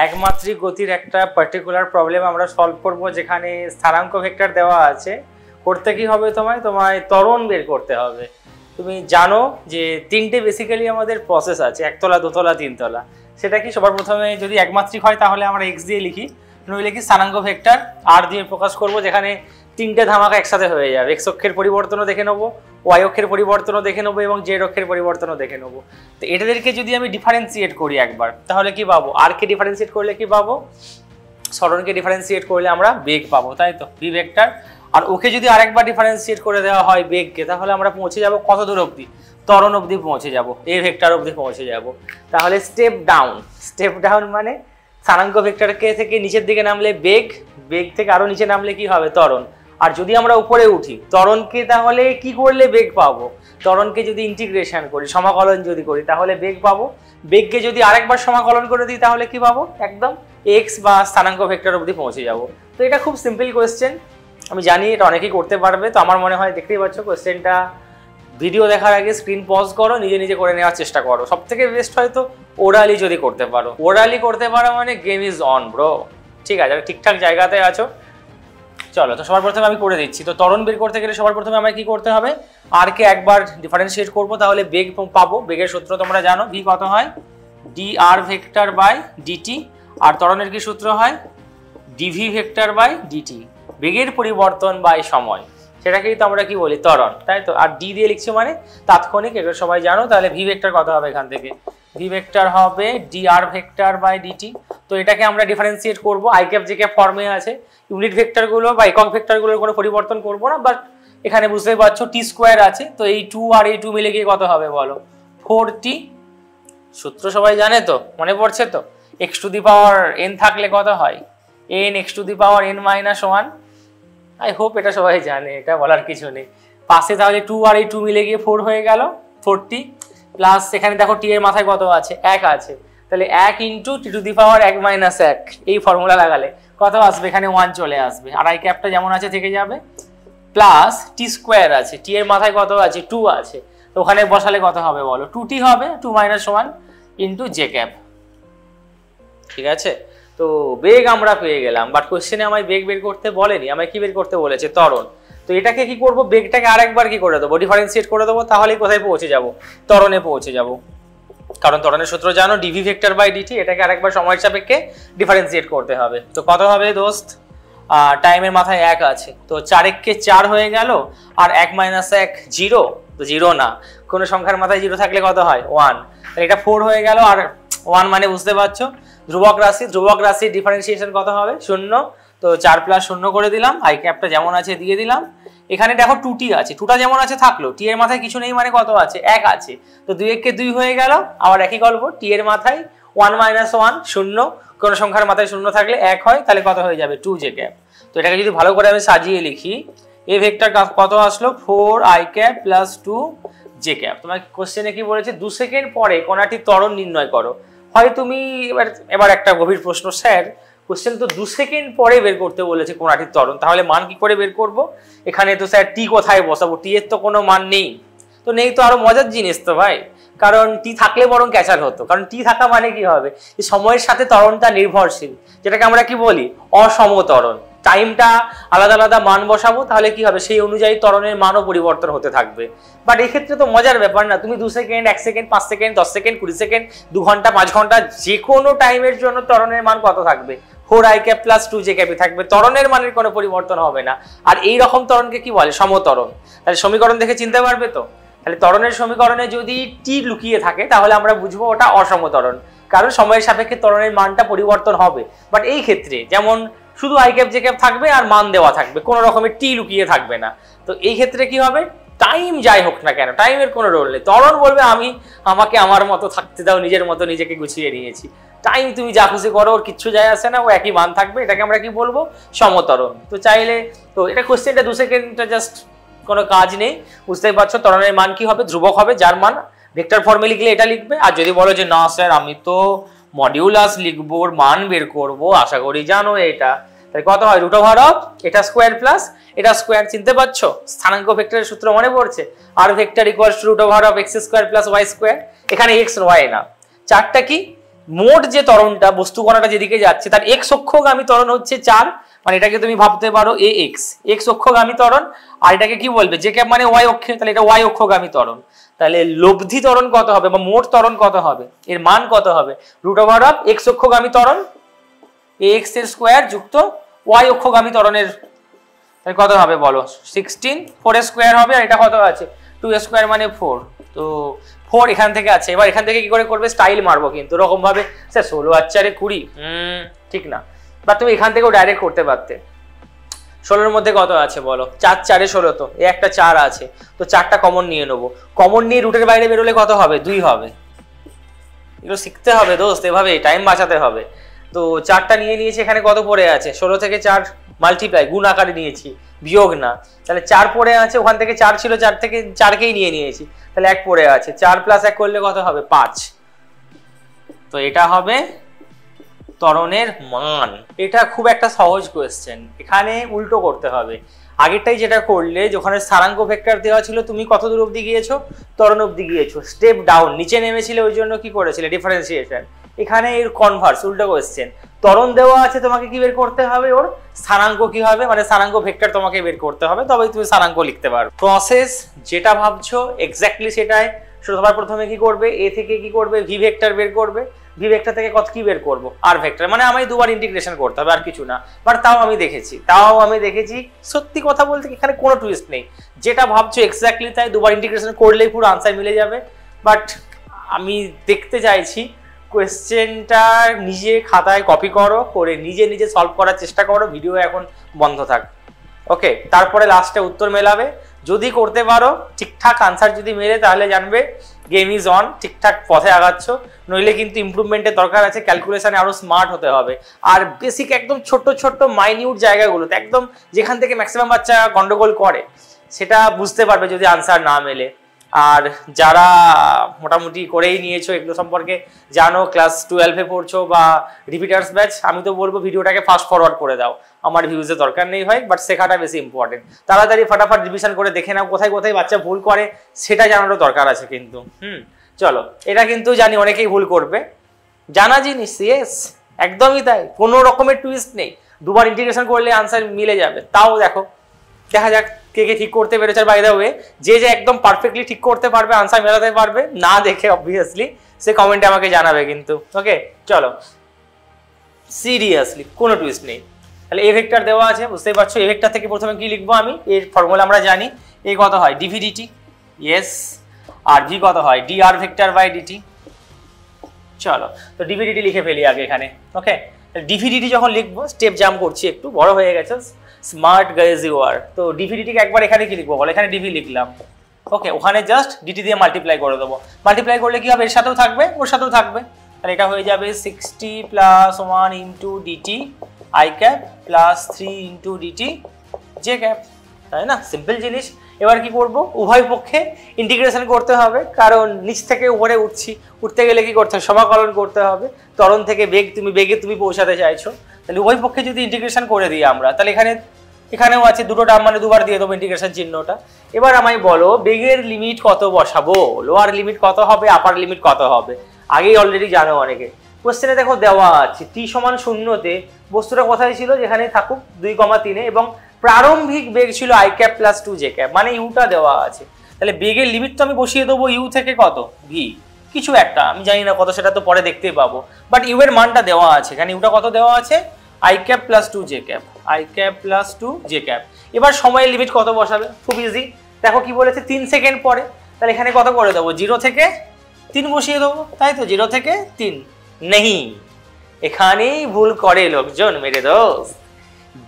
একমাত্রিক গতির একটা পার্টিকুলার প্রবলেম আমরা সলভ করব, যেখানে স্থানাঙ্ক ভেক্টর দেওয়া আছে। করতে কি হবে, তোমায় ত্বরণ বের করতে হবে। তুমি জানো যে তিনটে বেসিক্যালি আমাদের প্রসেস আছে, একতলা, দোতলা, তিনতলা। সেটা কি, সবার প্রথমে যদি একমাত্রিক হয় তাহলে আমরা এক্স দিয়ে লিখি, নইলে কি স্থানাঙ্ক ভেক্টর আর দিয়ে প্রকাশ করব, যেখানে তিনটে ধামাকা একসাথে হয়ে যাবে। এক্স অক্ষের পরিবর্তনও দেখে নেবো, ওয়াই অক্ষের পরিবর্তনও দেখে নেবো এবং জেড অক্ষের পরিবর্তনও দেখে নেবো। তো এটাদেরকে যদি আমি ডিফারেন্সিয়েট করি একবার, তাহলে কি পাবো? আর কে ডিফারেন্সিয়েট করলে কি পাবো? সরণকে ডিফারেন্সিয়েট করলে আমরা বেগ পাবো, তাই তো, ভি ভেক্টর। আর ওকে যদি আরেকবার ডিফারেন্সিয়েট করে দেওয়া হয় বেগকে, তাহলে আমরা পৌঁছে যাব কত দূর অবধি? ত্বরণ অবধি পৌঁছে যাব, এ ভেক্টর অবধি পৌঁছে যাব। তাহলে স্টেপ ডাউন মানে স্থানাঙ্ক ভেক্টরকে থেকে নিচের দিকে নামলে বেগ, বেগ থেকে আরো নিচে নামলে কি হবে? ত্বরণ। আর যদি আমরা উপরে উঠি ত্বরণকে, তাহলে কি করলে বেগ পাবো? ত্বরণকে যদি ইন্টিগ্রেশন করি, সমাকলন যদি করি, তাহলে বেগ পাবো। বেগকে যদি আরেকবার সমাকলন করে দিই, তাহলে কি পাবো? একদম এক্স বা স্থানাঙ্ক ভেক্টর অবধি পৌঁছে যাব। তো এটা খুব সিম্পল কোয়েশ্চেন, আমি জানি এটা অনেকেই করতে পারবে। তো আমার মনে হয় দেখতেই পাচ্ছ কোয়েশ্চেনটা, ভিডিও দেখার আগে স্ক্রিন পজ করো, নিজে করে নেওয়ার চেষ্টা করো। সব থেকে বেস্ট হয়তো ওরালি যদি করতে পারো। ওরালি করতে পারো মানে গেম ইজ অন ব্রো। ঠিক আছে, ঠিকঠাক জায়গাতে আছো। চলো, তো সবার প্রথমে আমি করে দিচ্ছি। তো ত্বরণ বের করতে গেলে সবার প্রথমে আমায় কি করতে হবে? আর কে একবার ডিফারেন্সিয়েট করবো, তাহলে বেগ পাবো। বেগের সূত্র তোমরা জানো, ভি কত হয়? D R vector by dt. আর ত্বরণের কি সূত্র হয়? Dv vector by dt. বেগের পরিবর্তন বাই সময়, সেটাকেই তো আমরা কি বলি? ত্বরণ, তাই তো। আর ডি দিয়ে লিখছি মানে তাৎক্ষণিক, এটা সবাই জানো। তাহলে ভি ভেক্টর কত হবে এখান থেকে? ভি ভেক্টর হবে D R vector by DT. তো এটাকে আমরা ডিফারেন্সিয়েট করবো, আই ক্যাপ জে ক্যাপ ফর্মে আছে। ইউনিট ভেক্টরগুলো বা একক ভেক্টরগুলোর কোনো পরিবর্তন করবো না, বাট এখানে বুঝতেই পারছো টি স্কোয়ার আছে। তো এই 2 আর এই 2 মিলে গিয়ে কত হবে বলো? 4t। সূত্র সবাই জানে তো, মনে পড়ছে তো? x to the power n থাকলে কত হয়? n x to the power n minus 1। I hope এটা সবাই জানে, এটা বলার কিছু নেই। পাশে তাহলে 2 আর এই 2 মিলে গিয়ে 4 হয়ে গেল, 4t। প্লাস এখানে দেখো টি এর মাথায় কত আছে? 1 আছে। তাহলে 1 into T two the power 1 minus 1, এই ফর্মুলা লাগালে কত আসবে? এখানে 1 চলে আসবে। আর আই ক্যাপটা যেমন আছে থেকে যাবে। প্লাস টি স্কোয়ার আছে, টি এর মাথায় কত আছে? 2 আছে। তো ওখানে বসালে কত হবে বলো? 2t হবে, 2 মাইনাস 1 ইন্টু জে ক্যাপ। ঠিক আছে, তো বেগ আমরা পেয়ে গেলাম। বাট কোশ্চেনে আমায় বেগ বের করতে বলেনি, আমায় কি বের করতে বলেছে? ত্বরণ। তো এটাকে কি করব? বেগটাকে আরেকবার কি করে দেবো? ডিফারেন্সিয়েট করে দেবো। তাহলেই কোথায় পৌঁছে যাব? ত্বরণে পৌঁছে যাব। কারণ ত্বরণের সূত্র জানো, ডিভি ভেক্টর বাই ডিটি। এটাকে আরেকবার সময়ের সাপেক্ষে ডিফারেন্সিয়েট করতে হবে। তো কত হবে দোস্ত? টাইমের মাথায় 1 আছে, তো 4 কে 4 হয়ে গেল। আর 1 মাইনাস 1 0, তো 0 না, কোনো সংখ্যার মাথায় 0 থাকলে কত হয়? 1। তাহলে এটা 4 হয়ে গেল। আর 1 মানে বুঝতে পারছো ধ্রুবক রাশি, ধ্রুবক রাশির ডিফারেন্সিয়েশন কত হবে? 0। তো 4 প্লাস 0 করে দিলাম, আই ক্যাপটা যেমন আছে দিয়ে দিলাম। এখানে দেখো 2t আছে, 2টা যেমন আছে থাকলো, টি এর মাথায় কিছু নেই মানে কত আছে? 1 আছে। তো 2 কে 2 হয়ে গেল। আবার একই গল্প, টি এর মাথায় 1 মাইনাস 1 0, কোনো সংখ্যার মাথায় 0 থাকলে 1 হয়, তাহলে কত হয়ে যাবে? 2 জে ক্যাপ। তো এটাকে যদি ভালো করে আমি সাজিয়ে লিখি, এ ভেক্টর কত আসলো? 4 I cap plus 2 J cap. তোমার কোশ্চেনে কি বলেছে? 2 সেকেন্ড পরে কোণাটির ত্বরণ নির্ণয় করো। হয় তুমি এবার একটা গভীর প্রশ্ন, স্যার কোশ্চেন তো 2 সেকেন্ড পরে বের করতে বলেছে কোণাটির ত্বরণ, তাহলে মান কি করে বের করব? এখানে তো স্যার টি কোথায় বসাবো? টি এর তো কোনো মান নেই। তো নেই তো আরো মজার জিনিস তো ভাই, কারণ টি থাকলে বরং ক্যাচার হতো। কারণ টি থাকা মানে কি হবে? সময়ের সাথে ত্বরণটা নির্ভরশীল, যেটাকে আমরা কি বলি? অসমত্বরণ। টাইমটা আলাদা আলাদা মান বসাবো, তাহলে কি হবে? সেই অনুযায়ী ত্বরণের মানও পরিবর্তন হতে থাকবে। বাট এই ক্ষেত্রে তো মজার ব্যাপার না, তুমি 2 second, 1 second, 5 second, 10 second, 20 second, 2 ঘন্টা, 5 ঘন্টা, যে কোনো টাইমের জন্য ত্বরণের মান কত থাকবে? 4 আই ক্যাপ প্লাস 2 জে ক্যাপই থাকবে, ত্বরণের মানের কোনো পরিবর্তন হবে না। আর এই রকম ত্বরণকে কি বলে? সমত্বরণ। তাহলে সমীকরণ দেখে চিনতে পারবে তো? তাহলে ত্বরণের সমীকরণে যদি টি লুকিয়ে থাকে, তাহলে আমরা বুঝবো ওটা অসমত্বরণ, কারণ সময়ের সাপেক্ষে ত্বরণের মানটা পরিবর্তন হবে। বাট এই ক্ষেত্রে যেমন শুধু আই ক্যাপ জে ক্যাপ থাকবে আর মান দেওয়া থাকবে, কোনো রকমের টি লুকিয়ে থাকবে না। তো এই ক্ষেত্রে কি হবে? টাইম যাই হোক না কেন, টাইমের কোনো রোল নেই। ত্বরণ বলবে আমাকে আমার মতো থাকতে দাও, নিজের মতো নিজেকে গুছিয়ে নিয়েছি। টাইম তুমি যা খুশি করো, ওর কিচ্ছু যায় আসে না, ও একই মান থাকবে। এটাকে আমরা কি বলবো? সমত্বরণ। তো চাইলে তো এটা কোশ্চেনটা 2 সেকেন্ডটা জাস্ট কোনো কাজ নেই, বুঝতেই পারছো। ত্বরণের মান কি হবে? ধ্রুবক হবে, যার মান ভেক্টর ফর্মে লিখলে এটা লিখবে। আর যদি বলো যে না স্যার আমি তো মডিউলাস লিখবো, ওর মান বের করবো, আশা করি জানো এটা, তাহলে কত হয়? রুট ওভার অফ এটা স্কোয়ার প্লাস এটা স্কোয়ার। চিনতে পারছো? স্থানাঙ্ক ভেক্টরের সূত্র মনে পড়ছে? R vector equals to root over of x square plus y square. এখানে এক্স ওয়াই না, চারটা কি মোট যে ত্বরণটা বস্তু কণাটা যেদিকে যাচ্ছে তার এক্স অক্ষগামী ত্বরণ হচ্ছে 4, মানে এটাকে তুমি ভাবতে পারো এক্স অক্ষগামী ত্বরণ, আর এটাকে কি বলবে জে ক্যাপ মানে ওয়াই অক্ষে, তাহলে এটা ওয়াই অক্ষগামী ত্বরণ। তাহলে লব্ধি ত্বরণ কত হবে বা মোট ত্বরণ কত হবে, এর মান কত হবে, √অফ এক্স অক্ষগামী ত্বরণ এক্স এর স্কোয়ার যুক্ত ওয়াই অক্ষগামী ত্বরণের, তাহলে কত হবে বলো, 16, 4 এর স্কোয়ার হবে, আর এটা কত আছে 2 এর স্কোয়ার মানে 4, তো 4 এখান থেকে আছে। এবার এখান থেকে কি করে করবে, স্টাইল মারবো কিন্তু এরকম ভাবে, স্যার 16 আর 4 20, ঠিক না, বা তুমি এখান থেকেও ডাইরেক্ট করতে পারতে। 16 এর মধ্যে কত আছে বলো, 4 4 এ 16, তো এই একটা 4 আছে, তো 4টা কমন নিয়ে নেবো, কমন নিয়ে রুটের বাইরে বেরোলে কত হবে, 2 হবে। এগুলো শিখতে হবে দোস্ত, এভাবে টাইম বাঁচাতে হবে। তো 4টা নিয়ে নিয়েছি, এখানে কত পড়ে আছে, 16 থেকে 4 মাল্টিপ্লাই, গুণ আকারে নিয়েছি, বিয়োগ না, তাহলে 4 পড়ে আছে, ওখান থেকে 4 ছিল, 4 থেকে 4কেই নিয়ে নিয়েছি, তাহলে 1 পড়ে আছে, 4 + 1 করলে কত হবে 5। তো এটা হবে ত্বরণের মান। এটা খুব একটা সহজ কোয়েশ্চেন, এখানে উল্টো করতে হবে। আগেরটাই যেটা করলে, যেখানে স্থানাঙ্ক ভেক্টর দেওয়া ছিল, তুমি কত দূর অবধি গিয়েছো, ত্বরণ অবধি গিয়েছো, স্টেপ ডাউন নিচে নেমেছিলে, ওই জন্য কি করেছিলে ডিফারেন্সিয়েশন। এখানে এর কনভার্স, উল্টো কোয়েশ্চেন, ত্বরণ দেওয়া আছে, তোমাকে কি বের করতে হবে, ওর স্থানাঙ্ক কি হবে, মানে স্থানাঙ্ক ভেক্টর তোমাকে বের করতে হবে, তবেই তুমি স্থানাঙ্ক লিখতে পারো। প্রসেস যেটা ভাবছো এক্স্যাক্টলি সেটাই। সবার প্রথমে কি করবে, এ থেকে কি করবে, ভি ভেক্টর বের করবে, ভি ভেক্টর থেকে কত কি বের করবো, আর ভেক্টর, মানে আমি দুবার ইন্টিগ্রেশন করতে হবে, আর কিছু না। বাট তাও আমি দেখেছি সত্যি কথা বলতে এখানে কোনো টুইস্ট নেই, যেটা ভাবছো এক্স্যাক্টলি তাই, দুবার ইন্টিগ্রেশন করলেই পুরো আনসার মিলে যাবে। বাট আমি দেখতে চাইছি কোয়েশ্চেনটা নিজে খাতায় কপি করো, করে নিজে নিজে সলভ করার চেষ্টা করো, ভিডিও এখন বন্ধ থাক, ওকে। তারপরে লাস্টে উত্তর মেলাবে, যদি করতে পারো ঠিকঠাক আনসার যদি মেলে, তাহলে জানবে গেম ইজ অন, ঠিকঠাক পথে আগাচ্ছ। নইলে কিন্তু ইমপ্রুভমেন্টের দরকার আছে, ক্যালকুলেশনে আরো স্মার্ট হতে হবে। আর বেসিক একদম ছোট্ট ছোট্ট মাইনিউট জায়গাগুলোতে, একদম যেখান থেকে ম্যাক্সিমাম বাচ্চা গন্ডগোল করে, সেটা বুঝতে পারবে যদি আনসার না মেলে। আর যারা মোটামুটি করেই নিয়েছো, এগুলো সম্পর্কে জানো, ক্লাস 12-এ পড়ছো বা রিপিটার্স ব্যাচ, আমি তো বলবো ভিডিওটাকে ফাস্ট ফরওয়ার্ড করে দাও, আমার ভিউজের দরকার নেই ভাই, বাট শেখাটা বেশি ইম্পর্টেন্ট। তাড়াতাড়ি ফটাফট রিভিশন করে দেখে নাও কোথায় কোথায় বাচ্চা ভুল করে, সেটা জানারও দরকার আছে কিন্তু। চলো, এটা কিন্তু জানি অনেকেই ভুল করবে, জানা জিনিস, ইয়েস একদমই তাই, কোনো রকমের টুইস্ট নেই, দুবার ইন্টিগ্রেশন করলে আনসার মিলে যাবে। তাও দেখো, দেখা যাক কে কে ঠিক করতে পেরেছে। বাই দ্য ওয়ে, যে একদম পারফেক্টলি ঠিক করতে পারবে, আনসার মেলাতে পারবে না দেখে অবভিয়াসলি, সে কমেন্টে আমাকে জানাবে কিন্তু, ওকে। চলো, সিরিয়াসলি কোনো টুইস্ট নেই। তাহলে এ ভেক্টর দেওয়া আছে, বুঝতেই পারছো। এ ভেক্টর থেকে প্রথমে কি লিখবো আমি, এর ফর্মুলা আমরা জানি, এ কত হয় ডিভিডিটি, ইয়েস, আর ভি কত হয় ডিআর ভেক্টর বাই ডিটি। চলো, তো ডিভিডিটি লিখে ফেলি আগে এখানে, ওকে। ডিভিডিটি যখন লিখবো, স্টেপ জাম্প করছি, একটু বড় হয়ে গেছে, স্মার্ট গাইজ ইউ আর। তো ডিভিডিটিকে একবার এখানে কি লিখবো বলো, এখানে ডিভি লিখলাম, ওকে। ওখানে জাস্ট ডিটি দিয়ে মাল্টিপ্লাই করে দেবো, মাল্টিপ্লাই করলে কি হবে, এর সাথেও থাকবে ওর সাথেও থাকবে, তাহলে এটা হয়ে যাবে 60 + 1 into DT I cap plus 3 into DT J cap, তাই না, সিম্পল জিনিস। এবার কি করব, উভয় পক্ষে ইন্টিগ্রেশন করতে হবে, কারণ নিচ থেকে উপরে উঠতে গেলে কি করতে হবে, সমাকলন করতে হবে। ত্বরণ থেকে বেগে তুমি পৌঁছাতে চাইছো, তাহলে উভয় পক্ষে যদি ইন্টিগ্রেশন করে দিই আমরা, তাহলে এখানেও আছে দুটো টার্ম, মানে দুবার দিয়ে দেবো ইন্টিগ্রেশন চিহ্নটা। এবার আমায় বলো বেগের লিমিট কত বসাবো, লোয়ার লিমিট কত হবে, আপার লিমিট কত হবে, আগেই অলরেডি জানো অনেকে। কোশ্চেনে দেখো দেওয়া আছে t = 0-তে বস্তুটা কোথায় ছিল, যেখানে থাকুক 2,3-এ, এবং প্রারম্ভিক বেগ ছিল i cap plus 2 J cap, মানে ইউটা দেওয়া আছে। তাহলে বেগের লিমিট তো আমি বসিয়ে দেবো ইউ থেকে কত, ভি কিছু একটা, আমি জানি না কত, সেটা তো পরে দেখতেই পাবো, বাট ইউ এর মানটা দেওয়া আছে এখানে। ইউটা কত দেওয়া আছে, i cap plus 2 J cap, i cap plus 2 J cap. এবার সময়ের লিমিট কত বসাবে, খুব ইজি, দেখো কি বলেছে 3 সেকেন্ড পরে, তাহলে এখানে কত করে দেবো, 0 থেকে 3 বসিয়ে দেবো, তাই তো, 0 থেকে 3 নেই, এখানেই ভুল করে লোকজন মেরে দোস্ত।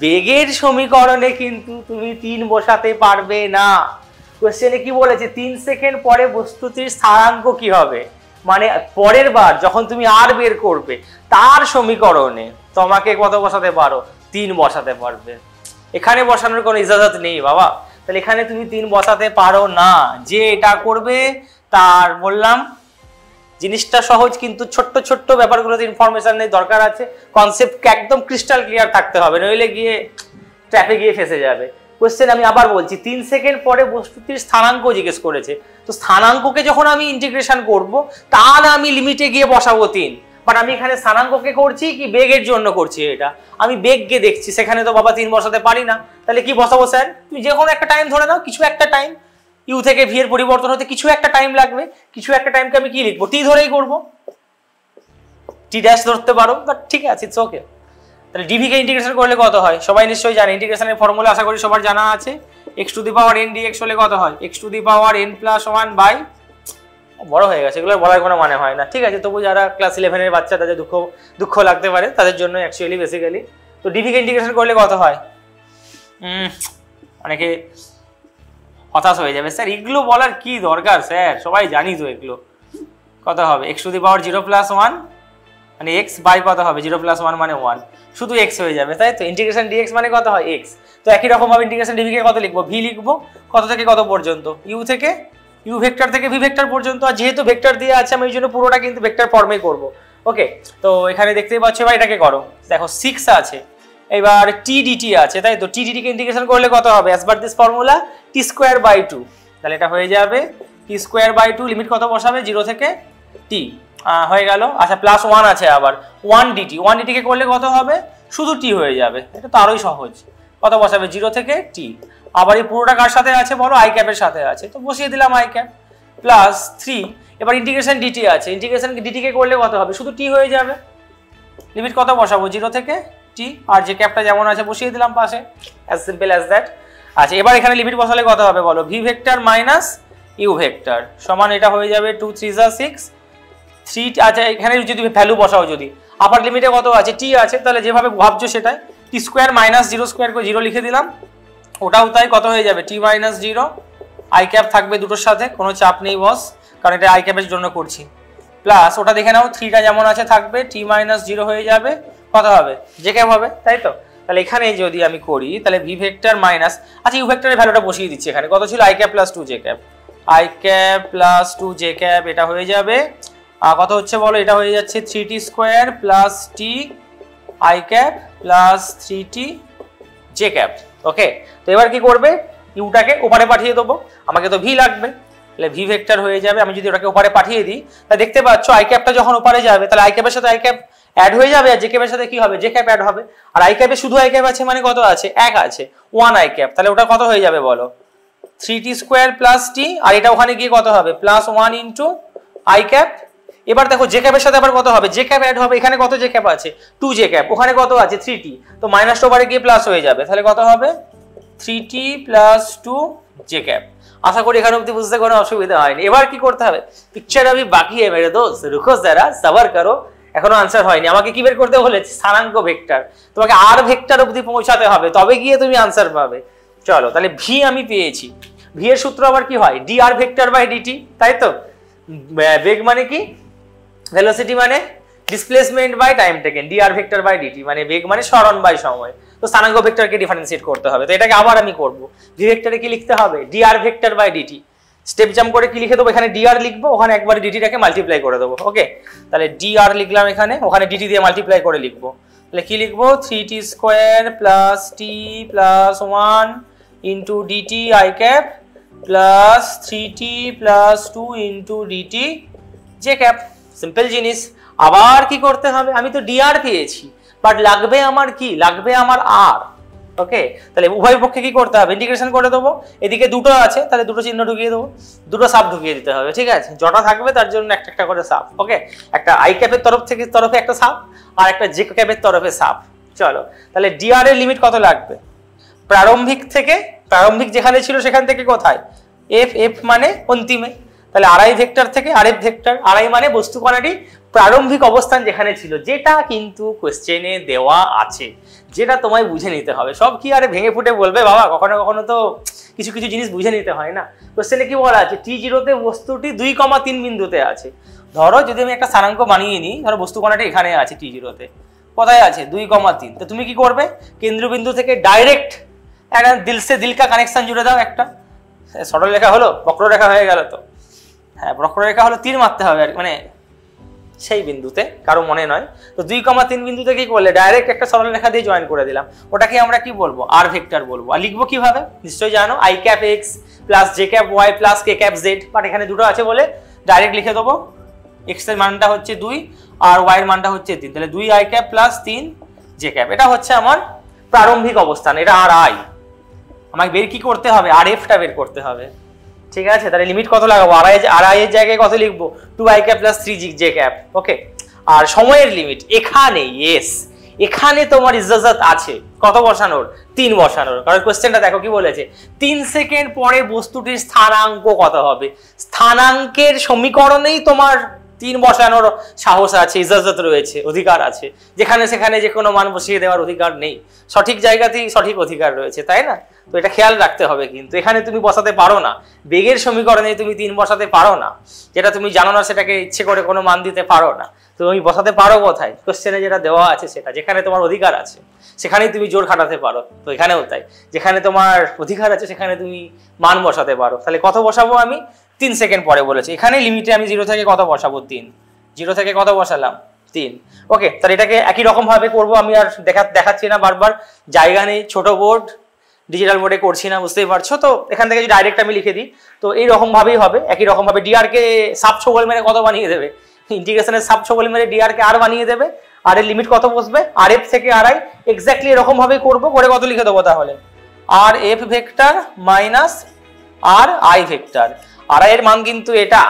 বেগের সমীকরণে কিন্তু তুমি 3 বসাতে পারবে না। কোশ্চেনে কি বলেছে, 3 সেকেন্ড পরে বস্তুটির স্থানাঙ্ক কি হবে, মানে পরের বার যখন তুমি আর বের করবে তার সমীকরণে তোমাকে কত বসাতে পারো, 3 বসাতে পারবে। এখানে বসানোর কোনো ইজাজত নেই বাবা, তাহলে এখানে তুমি 3 বসাতে পারো না। যে এটা করবে তার বললাম জিনিসটা সহজ, কিন্তু ছোট্ট ছোট্ট ব্যাপারগুলোতে ইনফরমেশনের দরকার আছে, কনসেপ্ট একদম ক্রিস্টাল ক্লিয়ার থাকতে হবে, নইলে গিয়ে ট্র্যাপে গিয়ে ফেসে যাবে। কোশ্চেন আমি আবার বলছি, 3 সেকেন্ড পরে বস্তুটির স্থানাঙ্ক জিজ্ঞেস করেছে, তো স্থানাঙ্ককে যখন আমি ইন্টিগ্রেশন করব, তার আমি লিমিটে গিয়ে বসাবো 3, বাট আমি এখানে স্থানাঙ্ককে করছি কি বেগের জন্য করছি, এটা আমি বেগকে দেখছি, সেখানে তো বাবা 3 বসাতে পারি না, তাহলে কি বসাবো স্যার? তুমি যে কোনো একটা টাইম ধরে নাও, কিছু একটা টাইম ইউ থেকে ভি এর পরিবর্তন হতে কিছু একটা টাইম লাগবে, কিছু একটা টাইমকে আমি কি লিখবো? টি ধরেই করবো, টি ড্যাশ ধরতে পারো, বাট ঠিক আছে, ইটস ওকে। তাহলে ডিভি কে ইন্টিগ্রেশন করলে কত হয় সবাই নিশ্চয়ই জানে, ইন্টিগ্রেশনের ফর্মুলা আশা করি সবার জানা আছে। x to the power n dx হলে কত হয়? x to the power n plus 1 by, বড় হয়ে গেছে এগুলো বলার কোনো মানে হয় না, ঠিক আছে, তবু যারা ক্লাস 11 এর বাচ্চা তাদের দুঃখ লাগতে পারে, তাদের জন্য অ্যাকচুয়ালি বেসিক্যালি। তো ডিভি কে ইন্টিগ্রেশন করলে কত হয়? অনেকে হতাশ হয়ে যাবে, স্যার এগুলো বলার কি দরকার স্যার, সবাই জানি তো এগুলো। কত হবে? x to the power 0 plus 1 মানে x বাই কত হবে? 0 প্লাস 1 মানে 1, শুধু x হয়ে যাবে, তাই তো। ইন্টিগ্রেশন dx মানে কত হয়? x। তো একই রকম ভাবে ইন্টিগ্রেশন ডিভি কে কত লিখবো? v লিখবো, কত থেকে কত পর্যন্ত? u থেকে u ভেক্টর থেকে v ভেক্টর পর্যন্ত, আর যেহেতু ভেক্টর দিয়ে আছে আমি ওই জন্য পুরোটা কিন্তু ভেক্টর ফর্মেই করব। ওকে, তো এখানে দেখতেই পাচ্ছ এবার এটাকে করো, দেখো 6 আছে, এবার টি ডিটি আছে, তাই তো। টি ডিটি কে ইন্টিগ্রেশন করলে কত হবে? As per this formula T square by 2, তাহলে এটা হয়ে যাবে টি স্কোয়ার বাই 2, লিমিট কত বসাবে? 0 থেকে টি, হয়ে গেল। আচ্ছা প্লাস 1 আছে আবার 1 ডিটি, 1 ডিটি কে করলে কত হবে? শুধু টি হয়ে যাবে, এটা তো আরোই সহজ। কত বসাবে? 0 থেকে টি, আবার এই পুরোটা কার সাথে আছে বলো? আই ক্যাপের সাথে আছে, তো বসিয়ে দিলাম আই ক্যাপ প্লাস 3, এবার ইন্টিগ্রেশন ডিটি আছে, ইন্টিগ্রেশন ডিটি কে করলে কত হবে? শুধু টি হয়ে যাবে, লিমিট কত বসাবো? 0 থেকে টি, আর যে ক্যাপটা যেমন আছে বসিয়ে দিলাম পাশে, অ্যাজ সিম্পল অ্যাজ দ্যাট। আচ্ছা এবার এখানে লিমিট বসালে কত হবে বলো? V vector minus U vector সমান এটা হয়ে যাবে 2 3 যা 6 3। আচ্ছা এখানে যদি ভ্যালু বসাও, যদি আপার লিমিটে কত আছে? টি আছে, তাহলে যেভাবে ভাবছো সেটাই, টি স্কোয়ার মাইনাস 0 স্কোয়ার করে 0 লিখে দিলাম, ওটাও তাই, কত হয়ে যাবে? টি মাইনাস 0, আই ক্যাপ থাকবে দুটোর সাথে, কোনো চাপ নেই বস, কারণ এটা আই ক্যাপের জন্য করছি, প্লাস ওটা দেখে নাও 3টা যেমন আছে থাকবে, টি মাইনাস 0 হয়ে যাবে, কত হবে? জে ক্যাপ হবে, তাই তো। তাহলে এখানে যদি আমি করি তাহলে ভি ভেক্টর মাইনাস, আচ্ছা ইউ ভেক্টরের ভ্যালুটা বসিয়ে দিচ্ছি এখানে, কত ছিল? I cap plus 2 J cap, I cap plus 2 J cap, এটা হয়ে যাবে কত হচ্ছে বলো? এটা হয়ে যাচ্ছে 3t square plus t i cap plus 3t j cap. Okay, তো এবার কি করবে? ইউটাকে ওপারে পাঠিয়ে দেবো, আমাকে তো ভি লাগবে, তাহলে ভি ভেক্টর হয়ে যাবে। আমি যদি ওটাকে ওপারে পাঠিয়ে দিই তাহলে দেখতে পাচ্ছ আই ক্যাপটা যখন ওপারে যাবে তাহলে আই ক্যাপের সাথে আই ক্যাপ অ্যাড হয়ে যাবে, আর জে ক্যাপের সাথে কি হবে? জে ক্যাপ অ্যাড হবে, আর আই ক্যাপে শুধু আই ক্যাপ আছে মানে কত আছে? 1 আছে, 1 আই ক্যাপ, তাহলে ওটা কত হয়ে যাবে বলো? 3t স্কোয়ার প্লাস টি, আর এটা ওখানে গিয়ে কত হবে? Plus 1 into I cap. এবার দেখো জে ক্যাপের সাথে আবার কত হবে? জে ক্যাপ অ্যাড হবে, এখানে কত জে ক্যাপ আছে? 2 জে ক্যাপ, ওখানে কত আছে? 3t, তো মাইনাসটা ওপারে গিয়ে প্লাস হয়ে যাবে, তাহলে কত হবে? 3t plus 2 J cap. আশা করি এখানে অবধি বুঝতে কোনো অসুবিধা হয়নি। এবার কি করতে হবে? পিকচার আমি বাকি है मेरे दोस्त, रुको जरा सबर करो, এখনো আনসার হয়নি। আমাকে কি বের করতে বলেছে? স্থানাঙ্ক ভেক্টর, তোমাকে আর ভেক্টর অবধি পৌঁছাতে হবে, তবে গিয়ে তুমি আনসার পাবে। চলো তাহলে ভি আমি পেয়েছি, ভি এর সূত্র আবার কি হয়? D R vector by DT, তাই তো। বেগ মানে কি? ভেলোসিটি মানে displacement by time taken, D R vector by DT মানে বেগ মানে সরণ বাই সময়, তো স্থানাঙ্ক ভেক্টরকে ডিফারেন্সিয়েট করতে হবে, তো এটাকে আবার আমি করব। ভি ভেক্টরে কি লিখতে হবে? D R vector by DT, step jump করে কি লিখে দেবো? এখানে ডি আর লিখবো, ওখানে একবার ডিটিটাকে মাল্টিপ্লাই করে দেবো। ওকে, তাহলে ডি আর লিখলাম এখানে, ওখানে ডিটি দিয়ে মাল্টিপ্লাই করে লিখবো, তাহলে কি লিখবো? 3t square plus T plus 1 into DT I cap plus 3t plus 2 into DT J cap. Simple জিনিস। আবার কি করতে হবে? আমি তো ডিআর পেয়েছি, বাট লাগবে আমার কি? লাগবে আমার আর। ওকে, তাহলে উভয় পক্ষে কি করতে হবে? ইন্টিগ্রেশন করে দেবো। এদিকে দুটো আছে, তাহলে দুটো চিহ্ন ঢুকিয়ে দেবো, দুটো সাব ঢুকিয়ে দিতে হবে, ঠিক আছে। জটা থাকবে তার জন্য একটা একটা করে সাব। ওকে, একটা আই ক্যাপের তরফে একটা সাব, আর একটা জে ক্যাপের তরফে সাব। চলো তাহলে ডিআর এর লিমিট কত লাগবে? প্রারম্ভিক যেখানে ছিল সেখান থেকে কোথায়? এফ, এফ মানে অন্তিমে, তাহলে আড়াই ভেক্টর থেকে আরএফ ভেক্টর, আড়াই মানে বস্তু কণাটি প্রারম্ভিক অবস্থান যেখানে ছিল, যেটা কিন্তু কোশ্চেনে দেওয়া আছে, যেটা তোমায় বুঝে নিতে হবে। সব কি আরে ভেঙে ফুটে বলবে বাবা? কখনো কখনো তো কিছু কিছু জিনিস বুঝে নিতে হয় না। কোশ্চেনে কি বলা আছে? t0 বস্তুটি 2,3 বিন্দুতে আছে। ধরো যদি আমি একটা স্থানাঙ্ক বানিয়ে নিই, ধরো বস্তু কণাটি এখানে আছে t0, কোথায় আছে? 2,3। তো তুমি কি করবে? কেন্দ্রবিন্দু থেকে ডাইরেক্ট একটা দিল সে দিল কা কানেকশন জুড়ে দাও। একটা সরলরেখা হলো, বক্ররেখা হয়ে গেল, তো হ্যাঁ বক্ররেখা হলো, তীর মারতে হবে আর মানে সেই বিন্দুতে, কারো মনে নয়। তো 2,3 বিন্দুতে কি করলে? ডাইরেক্ট একটা সরলরেখা দিয়ে জয়েন করে দিলাম, ওটাকে আমরা কি বলবো? আর ভেক্টর বলবো। আর লিখবো কিভাবে? নিশ্চয়ই জানো, I cap X plus J cap Y plus K cap Z, but এখানে দুটো আছে বলে ডাইরেক্ট লিখে দেবো। এক্স এর মানটা হচ্ছে 2, আর ওয়াই এর মানটা হচ্ছে 3, তাহলে 2 i cap plus 3 j cap. এটা হচ্ছে আমার প্রারম্ভিক অবস্থান, এটা আর আই। আমাকে বের কি করতে হবে, আর এফটা বের করতে হবে, ঠিক আছে। তাহলে লিমিট কত লাগাবো, আর আই এর জায়গায় কত লিখবো, 2 i cap plus 3 j cap. Okay, আর সময়ের লিমিট এখানে, ইয়েস এখানে তোমার ইজাজত আছে কত বসানোর, 3 বসানোর। কারণ কোশ্চেনটা দেখো কি বলেছে, 3 সেকেন্ড পরে বস্তুটির স্থানাঙ্ক কত হবে। স্থানাঙ্কের সমীকরণেই তোমার 3 বসানোর সাহস আছে, ইজাজত রয়েছে, অধিকার আছে। যেখানে সেখানে যে কোনো মান বসিয়ে দেওয়ার অধিকার নেই, সঠিক জায়গাতেই সঠিক অধিকার রয়েছে, তাই না? তো এটা খেয়াল রাখতে হবে। কিন্তু এখানে তুমি বসাতে পারো না, বেগের সমীকরণে তুমি 3 বসাতে পারো না, যেটা তুমি জানো না সেটাকে ইচ্ছে করে কোনো মান দিতে পারো না। তুমি বসাতে পারো কোথায়, কোশ্চেনে যেটা দেওয়া আছে সেটা, যেখানে তোমার অধিকার আছে সেখানেই তুমি জোর খাটাতে পারো। তো এখানেও তাই, যেখানে তোমার অধিকার আছে সেখানে তুমি মান বসাতে পারো। তাহলে কত বসাবো আমি, 3 সেকেন্ড পরে বলেছি। এখানে লিমিটে আমি 0 থেকে কত বসাবো, 3। 0 থেকে কত বসালাম, 3। ওকে, তাহলে এটাকে একই রকম ভাবে করবো। আমি আর দেখাচ্ছি না বারবার, জায়গা নেই, ছোট বোর্ড, ডিজিটাল বোর্ডে করছি না, বুঝতেই পারছো। তো এখান থেকে যদি ডাইরেক্ট আমি লিখে দিই তো এইরকম ভাবেই হবে, একই রকম ভাবে। ডিআর কে সাব ছগল মেরে কত বানিয়ে দেবে, ইন্টিগ্রেশনের সাব ছগল মেরে ডিআর কে আর বানিয়ে দেবে। আর এর লিমিট কত বসবে, আর এফ থেকে আর আই, এক্স্যাক্টলি এরকম ভাবেই করবো। করে কত লিখে দেবো তাহলে, r f vector minus r i vector. R i এর মান কিন্তু এটা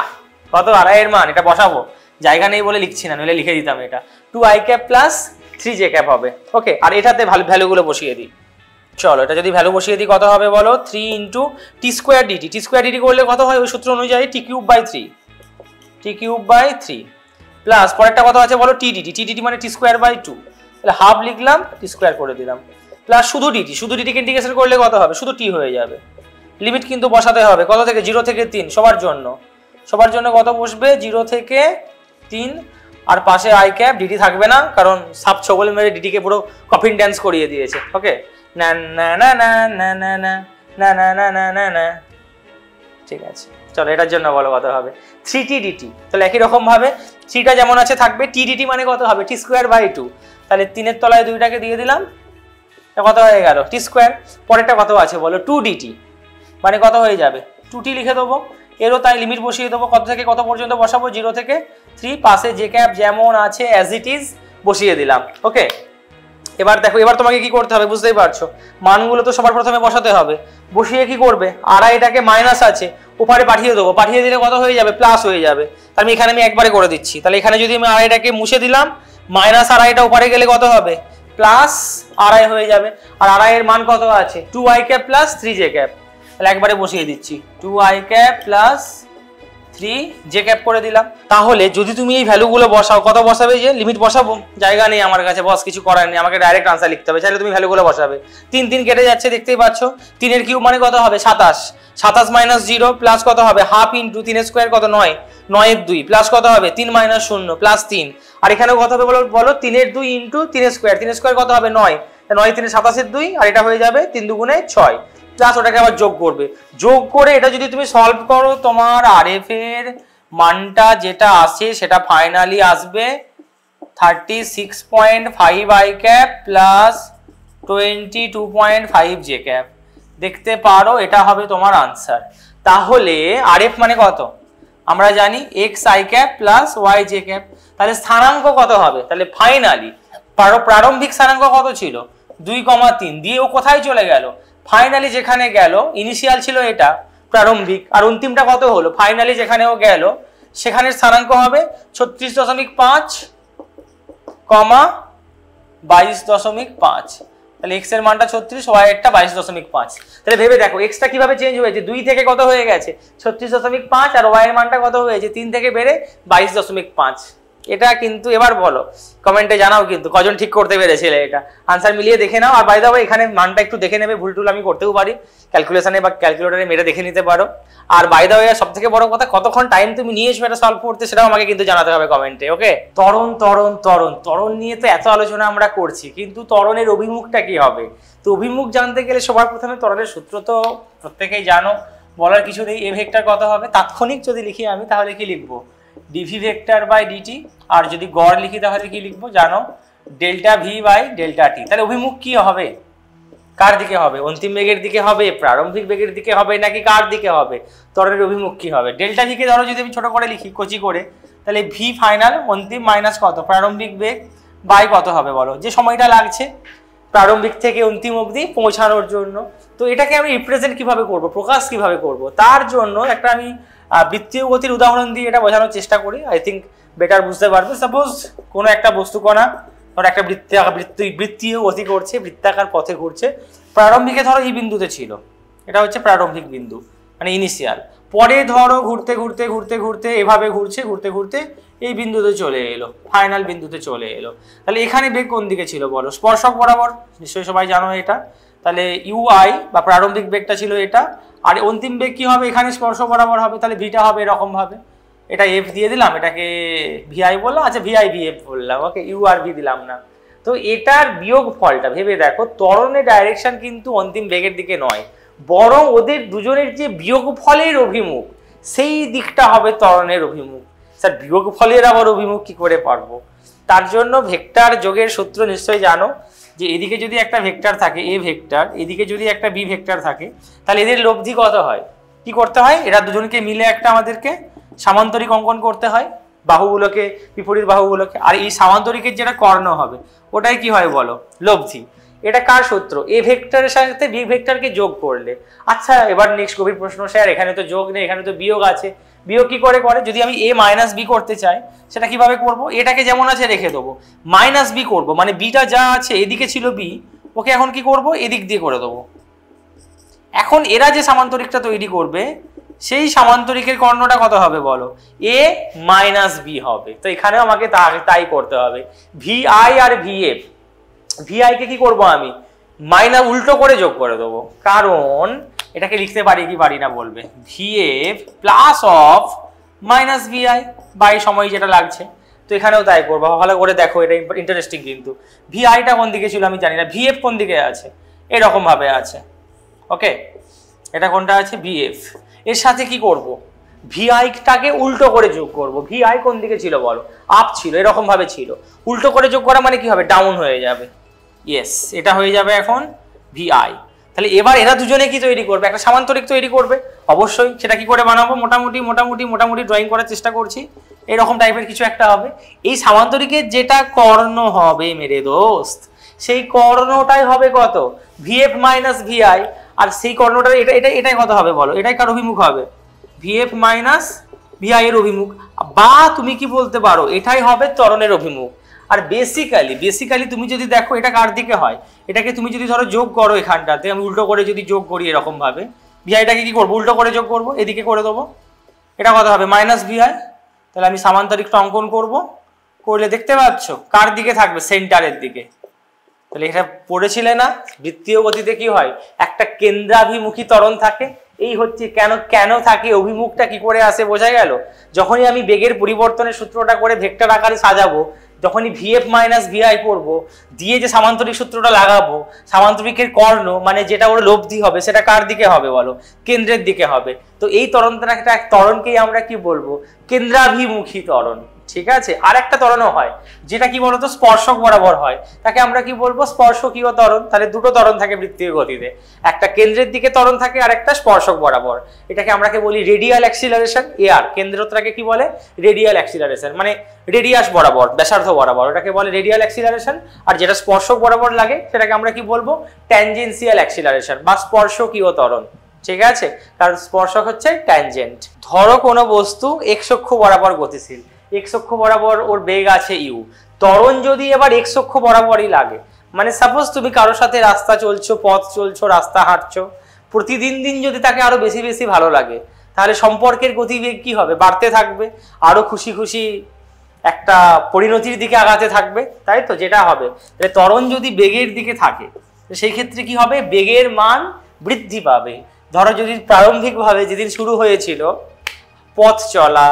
কত, আর আই এর মান এটা বসাবো, জায়গা নেই বলে লিখছি না, নইলে লিখে দিতাম। এটা 2 i cap plus 3 j cap হবে। ওকে, আর এটাতে ভ্যালুগুলো বসিয়ে দিই। চলো, এটা যদি ভ্যালু বসিয়ে দিই কত হবে বলো, 3 ইন্টু টি স্কোয়ার ডিটি। টি স্কোয়ার ডিটি করলে কত হয়, ওই সূত্র অনুযায়ী টি কিউব বাই 3 প্লাস পরেরটা কত আছে বলো, টি ডিটি। টি ডিটি মানে টি স্কোয়ার বাই 2, তাহলে হাফ লিখলাম, টি স্কোয়ার করে দিলাম, প্লাস শুধু ডিটি। শুধু ডিটিকে ইন্টিগ্রেশন করলে কত হবে, শুধু টি হয়ে যাবে। লিমিট কিন্তু বসাতে হবে কত থেকে, 0 থেকে 3 সবার জন্য কত বসবে, 0 থেকে 3। আর পাশে আই ক্যাপ, ডিটি থাকবে না কারণ সাব ছগল মেরে ডিটিকে পুরো কফিন ড্যান্স করিয়ে দিয়েছে। ওকে, না না না না না না না না না না না না না, ঠিক আছে। চলো, এটার জন্য বলো কত হবে, 3টি ডিটি। তাহলে একই রকম ভাবে 3টা যেমন আছে থাকবে, টি ডিটি মানে কত হবে, টি স্কোয়ার বাই 2। তাহলে 3-এর তলায় 2টাকে দিয়ে দিলাম, কত হয়ে গেল, টি স্কোয়ার। পরেরটা কত আছে বলো, 2 ডিটি মানে কত হয়ে যাবে, 2টি লিখে দেবো। এরও তাই লিমিট বসিয়ে দেবো, কত থেকে কত পর্যন্ত বসাবো, 0 থেকে 3। পাশে জে ক্যাপ যেমন আছে অ্যাজ ইট ইজ বসিয়ে দিলাম। ওকে, এবার দেখো, এবার তোমাকে কি করতে হবে বুঝতেই পারছো, মানগুলো তো সবার প্রথমে বসাতে হবে। বসিয়ে কি করবে, আর আইটাকে মাইনাস আছে ওপারে পাঠিয়ে দেবো, পাঠিয়ে দিলে কত হয়ে যাবে, প্লাস হয়ে যাবে। আমি এখানে একবারে করে দিচ্ছি। তাহলে এখানে যদি আমি আড়াইটাকে মুছে দিলাম, মাইনাস আড়াইটা ওপারে গেলে কত হবে, প্লাস আড়াই হয়ে যাবে। আর আড়াইয়ের মান কত আছে, 2 i cap plus 3 j cap. তাহলে একবারে বসিয়ে দিচ্ছি, 2 i cap plus 3 j cap করে দিলাম। তাহলে যদি তুমি এই ভ্যালুগুলো বসাও, কত বসাবে, যে লিমিট বসাবো, জায়গা নেই আমার কাছে, বস কিছু করার নেই, আমাকে ডাইরেক্ট আনসার লিখতে হবে। চাইলে তুমি ভ্যালুগুলো বসাবে। 3 কেটে যাচ্ছে দেখতেই পাচ্ছ, 3-এর কিউব মানে কত হবে, 27। 27 মাইনাস 0 প্লাস কত হবে, হাফ ইন্টু 3-এর স্কোয়ার কত, 9। 9-এর 2 প্লাস কত হবে, 3 মাইনাস 0 প্লাস 3। আর এখানেও কত হবে বলো, 3-এর 2 ইন্টু 3-এর স্কোয়ার। 3-এর স্কোয়ার কত হবে, 9। 9 3 27-এর 2, আর এটা হয়ে যাবে 3 দুগুণে 6। প্লাস ওটাকে আবার যোগ করবে, যোগ করে এটা যদি তুমি সলভ করো, তোমার আর এফ এর মানটা যেটা আসে সেটা ফাইনালি আসবে 36.5 I cap plus 22.5 J cap. দেখতে পারো, এটা হবে তোমার আনসার। তাহলে আর এফ মানে কত আমরা জানি, X I cap plus Y J cap. তাহলে স্থানাঙ্ক কত হবে, তাহলে ফাইনালি প্রারম্ভিক স্থানাঙ্ক কত ছিল, 2,3 দিয়ে ও কোথায় চলে গেল, ফাইনালি যেখানে গেল, ইনিশিয়াল ছিল এটা প্রারম্ভিক, আর অন্তিমটা কত হলো, ফাইনালি যেখানেও গেল সেখানের স্থানাঙ্ক হবে 36.5, 22.5। তাহলে এক্স এর মানটা 36, ওয়াই এরটা 22.5। তাহলে ভেবে দেখো, এক্সটা কিভাবে চেঞ্জ হয়েছে, 2 থেকে কত হয়ে গেছে 36.5, আর ওয়াই এর মানটা কত হয়েছে 3 থেকে বেড়ে 22.5। এটা কিন্তু এবার বলো, কমেন্টে জানাও কিন্তু কজন ঠিক করতে পেরেছিলে। এটা আনসার মিলিয়ে দেখে নাও। আর বাই দ্য ওয়ে, এখানে মানটা একটু দেখে নেবে, ভুল টুল আমি করতেও পারি, ক্যালকুলেশনে বা ক্যালকুলেটরে মেরে দেখে নিতে পারো। আর বাই দ্য ওয়ে, সব থেকে বড় কথা, কতক্ষণ টাইম তুমি নিয়েছো এটা সলভ করতে, সেটাও আমাকে কিন্তু জানাতে হবে কমেন্টে। ওকে, ত্বরণ নিয়ে তো এত আলোচনা আমরা করছি, কিন্তু ত্বরণের অভিমুখটা কি হবে। তো অভিমুখ জানতে গেলে সবার প্রথমে ত্বরণের সূত্র তো প্রত্যেকেই জানো, বলার কিছু নেই। এ ভেক্টর কত হবে, তাৎক্ষণিক যদি লিখি আমি তাহলে কি লিখবো, ডিভি ভেক্টর বাই ডিটি। আর যদি গড় লিখি তাহলে কি লিখবো জানো, ডেল্টা ভি বাই ডেল্টা টি। তাহলে অভিমুখ কি হবে, কার দিকে হবে, অন্তিম বেগের দিকে হবে, প্রারম্ভিক বেগের দিকে হবে, নাকি কার দিকে হবে, ত্বরণের অভিমুখ কি হবে। ডেল্টা ভিকে ধরো যদি আমি ছোট করে লিখি, কচি করে, তাহলে ভি ফাইনাল অন্তিম মাইনাস কত প্রারম্ভিক বেগ বাই কত হবে বলো, যে সময়টা লাগছে প্রারম্ভিক থেকে অন্তিম অবধি পৌঁছানোর জন্য। তো এটাকে আমি রিপ্রেজেন্ট কিভাবে করব, প্রকাশ কিভাবে করব, তার জন্য একটা আমি বৃত্তীয় গতির উদাহরণ দিয়ে এটা বোঝানোর চেষ্টা করি। আই থিঙ্ক বেটার বুঝতে পারবে। সাপোজ কোনো একটা বস্তুকণা ধরো একটা বৃত্তীয় গতি করছে, বৃত্তাকার পথে ঘুরছে, প্রারম্ভিকে ধরো এই বিন্দুতে ছিল, এটা হচ্ছে প্রারম্ভিক বিন্দু মানে ইনিশিয়াল। পরে ধরো ঘুরতে ঘুরতে ঘুরতে ঘুরতে এভাবে ঘুরছে, ঘুরতে ঘুরতে এই বিন্দুতে চলে এলো, ফাইনাল বিন্দুতে চলে এলো। তাহলে এখানে বেগ কোন দিকে ছিল বলো, স্পর্শক বরাবর, নিশ্চয়ই সবাই জানো এটা। তাহলে ইউআই বা প্রারম্ভিক বেগটা ছিল এটা, আর অন্তিম বেগ কি হবে এখানে স্পর্শ বরাবর হবে, তাহলে ভিটা হবে এরকম ভাবে। এটা এফ দিয়ে দিলাম, এটাকে ভিআই বললাম, আচ্ছা ভিআই ভিএফ বললাম, ওকে ইউ আর ভি দিলাম না। তো এটার বিয়োগ ফলটা ভেবে দেখো, ত্বরণের ডাইরেকশন কিন্তু অন্তিম বেগের দিকে নয়, বরং ওদের দুজনের যে বিয়োগ ফলের অভিমুখ সেই দিকটা হবে ত্বরণের অভিমুখ। স্যার বিয়োগ ফলের আবার অভিমুখ কি করে পারবো? তার জন্য ভেক্টর যোগের সূত্র নিশ্চয়ই জানো, যে এদিকে যদি একটা ভেক্টর থাকে এ ভেক্টর, এদিকে যদি একটা বি ভেক্টর থাকে, তাহলে এদের লব্ধি কত হয়, কি করতে হয়, এরা দুজনকে মিলে একটা আমাদেরকে সামান্তরিক অঙ্কন করতে হয়, বাহুগুলোকে বিপরীত বাহুগুলোকে, আর এই সামান্তরিকের যেটা কর্ণ হবে ওটাই কি হয় বলো, লব্ধি। এটা কার সূত্র, এ ভেক্টরের সাথে বি ভেক্টরকে যোগ করলে। আচ্ছা এবার নেক্সট গভীর প্রশ্ন, স্যার এখানে তো যোগ নেই, এখানে তো বিয়োগ আছে, বিয়োগ কি করে করে, যদি আমি এ মাইনাস বি করতে চাই সেটা কিভাবে করব, এটাকে যেমন আছে রেখে দেবো, মাইনাস বি করবো, মানে বিটা যা আছে এদিকে ছিল বি, ওকে এখন কি করব এদিক দিয়ে করে দেবো। এখন এরা যে সামান্তরিকটা তৈরি করবে সেই সামান্তরিকের কর্ণটা কত হবে বলো, এ মাইনাস বি হবে। তো এখানেও আমাকে তাই করতে হবে, ভি আই আর ভি এফ, ভি আই কে কি করবো আমি মাইনাস উল্টো করে যোগ করে দেবো, কারণ এটাকে লিখতে পারি কি পারি না বলবে, V F plus of minus V I by সময় যেটা লাগছে। তো এখানেও তাই করবো, ভালো করে দেখো, এটা ইন্টারেস্টিং কিন্তু। ভি আইটা কোন দিকে ছিল আমি জানি না, ভি এফ কোন দিকে আছে, এরকম ভাবে আছে, ওকে এটা কোনটা আছে ভিএফ, এর সাথে কি করব ভিআইটাকে উল্টো করে যোগ করব। ভিআই কোন দিকে ছিল বলো, আপ ছিল, এরকম ভাবে ছিল, উল্টো করে যোগ করা মানে কি হবে ডাউন হয়ে যাবে, ইয়েস এটা হয়ে যাবে এখন ভিআই। তাহলে এবার এরা দুজনে কি তৈরি করবে, একটা সামান্তরিক তৈরি করবে, অবশ্যই সেটা কি করে বানাবো, মোটামুটি ড্রয়িং করার চেষ্টা করছি, এরকম টাইপের কিছু একটা হবে। এই সামান্তরিকের যেটা কর্ণ হবে মেরে দোস্ত, সেই কর্ণটাই হবে কত ভিএফ মাইনাস ভিআই, আর সেই কর্ণটা এটাই কত হবে বলো, এটাই কার অভিমুখ হবে, ভিএফ মাইনাস ভিআই এর অভিমুখ, বা তুমি কি বলতে পারো এটাই হবে ত্বরণের অভিমুখ। আর বেসিক্যালি তুমি যদি দেখো এটা কার দিকে হয়, এটাকে তুমি যদি ধরো যোগ করো, এখানটাতে আমি উল্টো করে যদি যোগ করি এরকম ভাবে, ভিআইটাকে কি করবো উল্টো করে যোগ করবো, এদিকে করে দেবো, এটা কত হবে মাইনাস ভিআই। তাহলে আমি সামান্তরিকটা অঙ্কন করব, করলে দেখতে পাচ্ছ কার দিকে থাকবে, সেন্টারের দিকে। তাহলে এটা পড়েছিলে না, বৃত্তীয় গতিতে কি হয় একটা কেন্দ্রাভিমুখী ত্বরণ থাকে, এই হচ্ছে কেন থাকে, অভিমুখটা কি করে আসে বোঝা গেল। যখনই আমি বেগের পরিবর্তনের সূত্রটা করে ভেক্টর আকারে সাজাবো, যখনই ভিএফ মাইনাস ভিআই করবো, দিয়ে যে সামান্তরিক সূত্রটা লাগাবো, সামান্তরিকের কর্ণ মানে যেটা ওর লব্ধি হবে সেটা কার দিকে হবে বলো, কেন্দ্রের দিকে হবে। তো এই ত্বরণকেই আমরা কি বলবো, কেন্দ্রাভিমুখী ত্বরণ, ঠিক আছে। আর একটা ত্বরণও হয় যেটা কি বলতো স্পর্শক বরাবর হয়, তাকে আমরা কি বলবো স্পর্শকীয় ত্বরণ। তাহলে দুটো ত্বরণ থাকে বৃত্তীয় গতিতে, একটা কেন্দ্রের দিকে ত্বরণ থাকে আর একটা স্পর্শক বরাবর, এটাকে আমরা বলি রেডিয়াল অ্যাক্সিলারেশন। এআর কেন্দ্রটাকে কি বলে রেডিয়াল অ্যাক্সিলারেশন, মানে রেডিয়াস বরাবর ব্যাসার্ধ বরাবর, ওটাকে বলে রেডিয়াল অ্যাক্সিলারেশন। আর যেটা স্পর্শক বরাবর লাগে সেটাকে আমরা কি বলবো ট্যানজেন্সিয়াল অ্যাক্সিলারেশন বা স্পর্শকীয় ত্বরণ, ঠিক আছে, কারণ স্পর্শক হচ্ছে ট্যানজেন্ট। ধরো কোনো বস্তু এক্স অক্ষ বরাবর গতিশীল, এক্স অক্ষ বরাবর ওর বেগ আছে ইউ, ত্বরণ যদি এবার এক্স অক্ষ বরাবরই লাগে, মানে সাপোজ তুমি কারোর সাথে রাস্তা চলছো, পথ চলছো, রাস্তা হাঁটছো, প্রতিদিন যদি তাকে আরো বেশি ভালো লাগে, তাহলে সম্পর্কের গতিবেগ কি হবে বাড়তে থাকবে, আরো খুশি একটা পরিণতির দিকে আগাতে থাকবে, তাই তো যেটা হবে। তাহলে ত্বরণ যদি বেগের দিকে থাকে সেই ক্ষেত্রে কি হবে, বেগের মান বৃদ্ধি পাবে। ধরো যদি প্রারম্ভিকভাবে যেদিন শুরু হয়েছিল পথ চলা,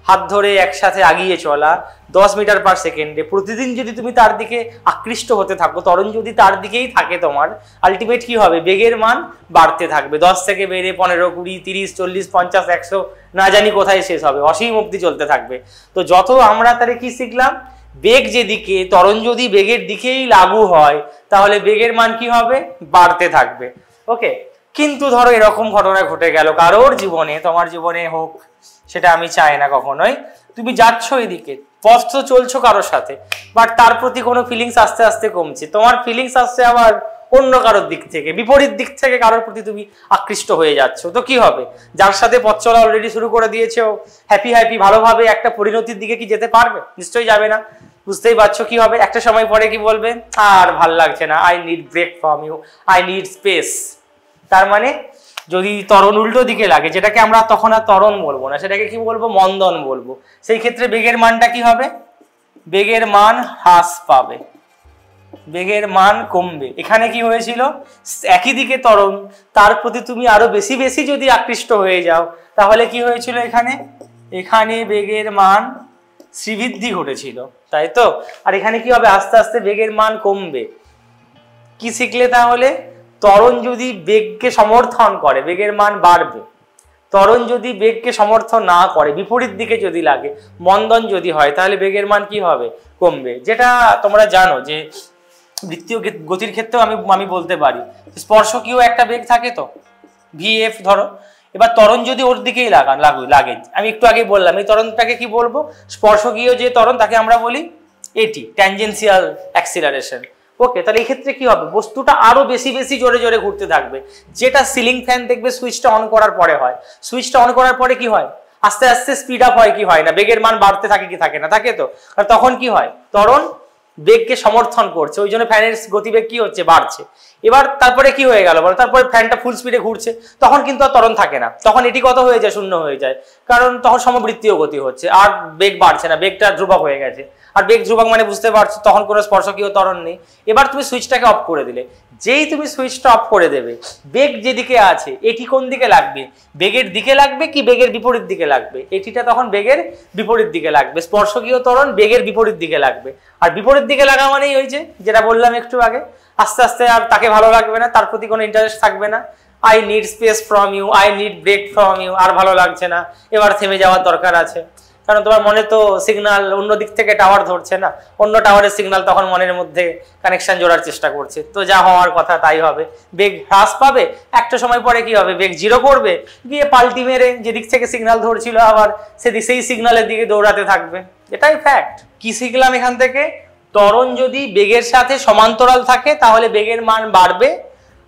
হাত ধরে একসাথে আগিয়ে চলা 10 মিটার পার সেকেন্ডে, প্রতিদিন যদি তুমি তার দিকে আকৃষ্ট হতে থাকো, ত্বরণ যদি তার দিকেই থাকে তোমার, আলটিমেট কি হবে বেগের মান বাড়তে থাকবে, 10 থেকে বেড়ে 15, 20, 30, 40, 50, 100 না জানি কোথায় শেষ হবে, অসীম অবধি চলতে থাকবে। তো যত আমরা তাহলে কি শিখলাম, বেগ যেদিকে, ত্বরণ যদি বেগের দিকেই লাগু হয় তাহলে বেগের মান কি হবে বাড়তে থাকবে, ওকে। কিন্তু ধরো এরকম ঘটনা ঘটে গেল কারোর জীবনে, তোমার জীবনে হোক, সেটা আমি চাই না কখনোই, তুমি যাচ্ছ এদিকে, পথ তো চলছো কারোর সাথে, বাট তার প্রতি কোনো ফিলিংস আস্তে আস্তে কমছে, তোমার ফিলিংস আসছে আবার অন্য কারোর দিক থেকে, বিপরীত দিক থেকে কারোর প্রতি তুমি আকৃষ্ট হয়ে যাচ্ছ। তো কি হবে, যার সাথে পথ চলা অলরেডি শুরু করে দিয়েছো, হ্যাপি হ্যাপি ভালোভাবে একটা পরিণতির দিকে কি যেতে পারবে? নিশ্চয়ই যাবে না। বুঝতেই পারছো কি হবে, একটা সময় পরে কি বলবে, আর ভাল লাগছে না, I need break from you, I need space. তার মানে যদি ত্বরণ উল্টো দিকে লাগে, যেটাকে আমরা তখন আর ত্বরণ বলবো না, সেটাকে কি বলবো, মন্দন বলবো। সেই ক্ষেত্রে বেগের মানটা কি হবে, বেগের মান হ্রাস পাবে, বেগের মান কমবে। এখানে কি হয়েছিল, একই দিকে ত্বরণ, তার প্রতি তুমি আরো বেশি বেশি যদি আকৃষ্ট হয়ে যাও, তাহলে কি হয়েছিল, এখানে বেগের মান শ্রীবৃদ্ধি ঘটেছিল, তাই তো। আর এখানে কি হবে, আস্তে আস্তে বেগের মান কমবে। কি শিখলে তাহলে, ত্বরণ যদি বেগকে সমর্থন করে বেগের মান বাড়বে, ত্বরণ যদি বেগকে সমর্থন না করে, বিপরীত দিকে যদি লাগে, মন্দন যদি হয়, তাহলে বেগের মান কি হবে, কমবে। যেটা তোমরা জানো যে বৃত্তীয় গতির ক্ষেত্রেও আমি বলতে পারি, স্পর্শকীয় একটা বেগ থাকে তো, ভিএফ ধরো, এবার ত্বরণ যদি ওর দিকেই লাগে, আমি একটু আগে বললাম এই ত্বরণটাকে কি বলবো, স্পর্শকীয় যে ত্বরণ তাকে আমরা বলি এটি ট্যানজেন্সিয়াল অ্যাক্সিলারেশন। ওকে, তাহলে এই ক্ষেত্রে কি হবে, বস্তুটা আরো বেশি বেশি জোরে জোরে ঘুরতে থাকবে, যেটা সিলিং ফ্যান দেখবে সুইচটা অন করার পরে হয়। সুইচটা অন করার পরে কি হয়, আস্তে আস্তে স্পিড আপ হয় কি হয় না, বেগের মান বাড়তে থাকে কি থাকে না, থাকে তো। আর তখন কি হয়, ত্বরণ বেগকে সমর্থন করছে, ওই জন্য ফ্যানের গতিবেগ কি হচ্ছে, বাড়ছে। এবার তারপরে কি হয়ে গেল বলো, তারপরে ফ্যানটা ফুল স্পিডে ঘুরছে, তখন কিন্তু আর ত্বরণ থাকে না, তখন এটি কত হয়ে যায়, শূন্য হয়ে যায়, কারণ তখন সমবৃত্তীয় গতি হচ্ছে, আর বেগ বাড়ছে না, বেগটা ধ্রুবক হয়ে গেছে। আর বেগ ধ্রুবক মানে বুঝতে পারছো, তখন কোনো স্পর্শকীয় ত্বরণ নেই। এবার তুমি সুইচটাকে অফ করে দিলে, যেই তুমি সুইচটা অফ করে দেবে, বেগ যেদিকে আছে এটি কোন দিকে লাগবে, বেগের দিকে লাগবে কি বেগের বিপরীত দিকে লাগবে, এটিটা তখন বেগের বিপরীত দিকে লাগবে, স্পর্শকীয় ত্বরণ বেগের বিপরীত দিকে লাগবে। আর বিপরীত দিকে লাগা মানেই হয়েছে যেটা বললাম একটু আগে, আস্তে আস্তে আর তাকে ভালো লাগবে না, তার প্রতি কোনো ইন্টারেস্ট থাকবে না, I need space from you, I need break from you, আর ভালো লাগছে না, এবার থেমে যাওয়ার দরকার আছে। কারণ তোমার মনে তো সিগন্যাল অন্য দিক থেকে টাওয়ার ধরছে না, অন্য টাওয়ারের সিগন্যাল তখন মনের মধ্যে কানেকশন জোড়ার চেষ্টা করছে, তো যা হওয়ার কথা তাই হবে, বেগ হ্রাস পাবে। একটা সময় পরে কি হবে, বেগ জিরো করবে, গিয়ে পাল্টি মেরে যেদিক থেকে সিগন্যাল ধরছিল আবার সেই সিগন্যালের দিকে দৌড়াতে থাকবে, এটাই ফ্যাক্ট। কি শিখলাম এখান থেকে, ত্বরণ যদি বেগের সাথে সমান্তরাল থাকে তাহলে বেগের মান বাড়বে,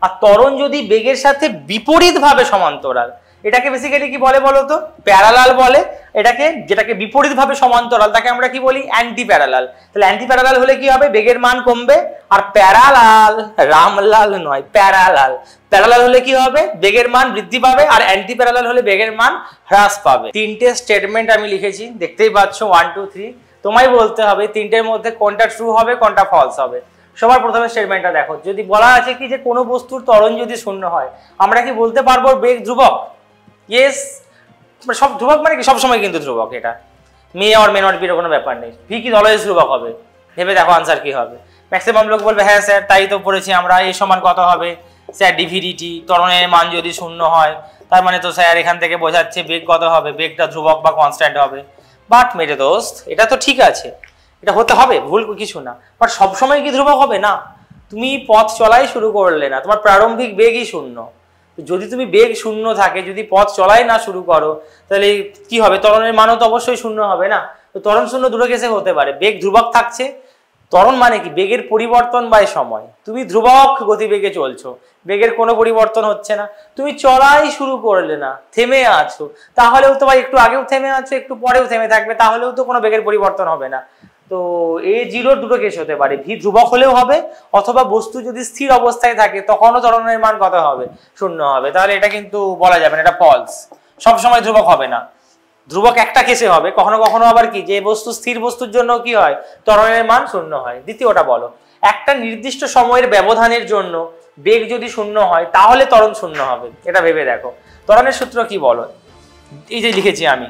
আর ত্বরণ যদি বেগের সাথে বিপরীতভাবে সমান্তরাল, এটাকে বেসিক্যালি কি বলে বলো তো, প্যারালাল বলে এটাকে, যেটাকে বিপরীতভাবে সমান্তরাল তাকে আমরা কি বলি, অ্যান্টি প্যারালাল। তাহলে অ্যান্টি প্যারালাল হলে কি হবে, বেগের মান কমবে। আর প্যারালাল, রামলাল নয়, প্যারালাল, প্যারালাল হলে কি হবে, বেগের মান বৃদ্ধি পাবে, আর অ্যান্টি প্যারালাল হলে বেগের মান হ্রাস পাবে। তিনটে স্টেটমেন্ট আমি লিখেছি, দেখতেই পাচ্ছ 1 2 3, তোমায় বলতে হবে তিনটের মধ্যে কোনটা ট্রু হবে কোনটা ফলস হবে। সবার প্রথমে স্টেটমেন্টটা দেখো, যদি বলা আছে কি যে কোনো বস্তুর ত্বরণ যদি শূন্য হয়, আমরা কি বলতে পারবো বেগ ধ্রুবক? ইয়েস, সব ধ্রুবক মানে কি, সবসময় কিন্তু ধ্রুবক, এটা মে আর মে নট বির কোনো ব্যাপার নেই, ভি কি অলওয়েজ ধ্রুবক হবে। ভেবে দেখো আনসার কি হবে, ম্যাক্সিমাম লোক বলবে হ্যাঁ স্যার তাই তো পড়েছি আমরা, এ সমান কত হবে স্যার, ডিভিডিটি, ত্বরণের মান যদি শূন্য হয় তার মানে তো স্যার এখান থেকে বোঝাচ্ছে বেগ কত হবে, বেগটা ধ্রুবক বা কনস্ট্যান্ট হবে। বাট মেরে দোস্ত, এটা তো ঠিক আছে, এটা হতে হবে, ভুল কিছু না, বাট সবসময় কি ধ্রুবক হবে না? তুমি পথ চলাই শুরু করলে না, তোমার প্রারম্ভিক বেগই শূন্য, যদি তুমি বেগ শূন্য থাকে, যদি পথ চলাই না শুরু করো, তাহলে কি হবে, ত্বরণের মানও তো অবশ্যই শূন্য হবে না। তো ত্বরণ শূন্য দুটো কেসে হতে পারে, বেগ ধ্রুবক থাকছে, ত্বরণ মানে কি বেগের পরিবর্তন বাই সময়, তুমি ধ্রুবক গতিবেগে চলছো, বেগের কোনো পরিবর্তন হচ্ছে না, তুমি চলাই শুরু করলে না, থেমে আছো, তাহলেও তো ভাই একটু আগেও থেমে আছো, একটু পরেও থেমে থাকবে, তাহলেও তো কোনো বেগের পরিবর্তন হবে না। তো এ জিরোর দুটো কেস হতে পারে, ভি ধ্রুবক হলেও হবে, অথবা বস্তু যদি স্থির অবস্থায় থাকে তখনও ত্বরণের মান কত হবে, শূন্য হবে। তাহলে এটা কিন্তু বলা যাবে না, এটা ফলস, সবসময় ধ্রুবক হবে না, ধ্রুবক একটা কেসে হবে, কখনো কখনো আবার কি যে বস্তু স্থির বস্তুর জন্য কি হয়, ত্বরণের মান শূন্য হয়। দ্বিতীয়টা বলো, একটা নির্দিষ্ট সময়ের ব্যবধানের জন্য বেগ যদি শূন্য হয় তাহলে ত্বরণ শূন্য হবে, এটা ভেবে দেখো। ত্বরণের সূত্র কি বলো, এই যে লিখেছি আমি,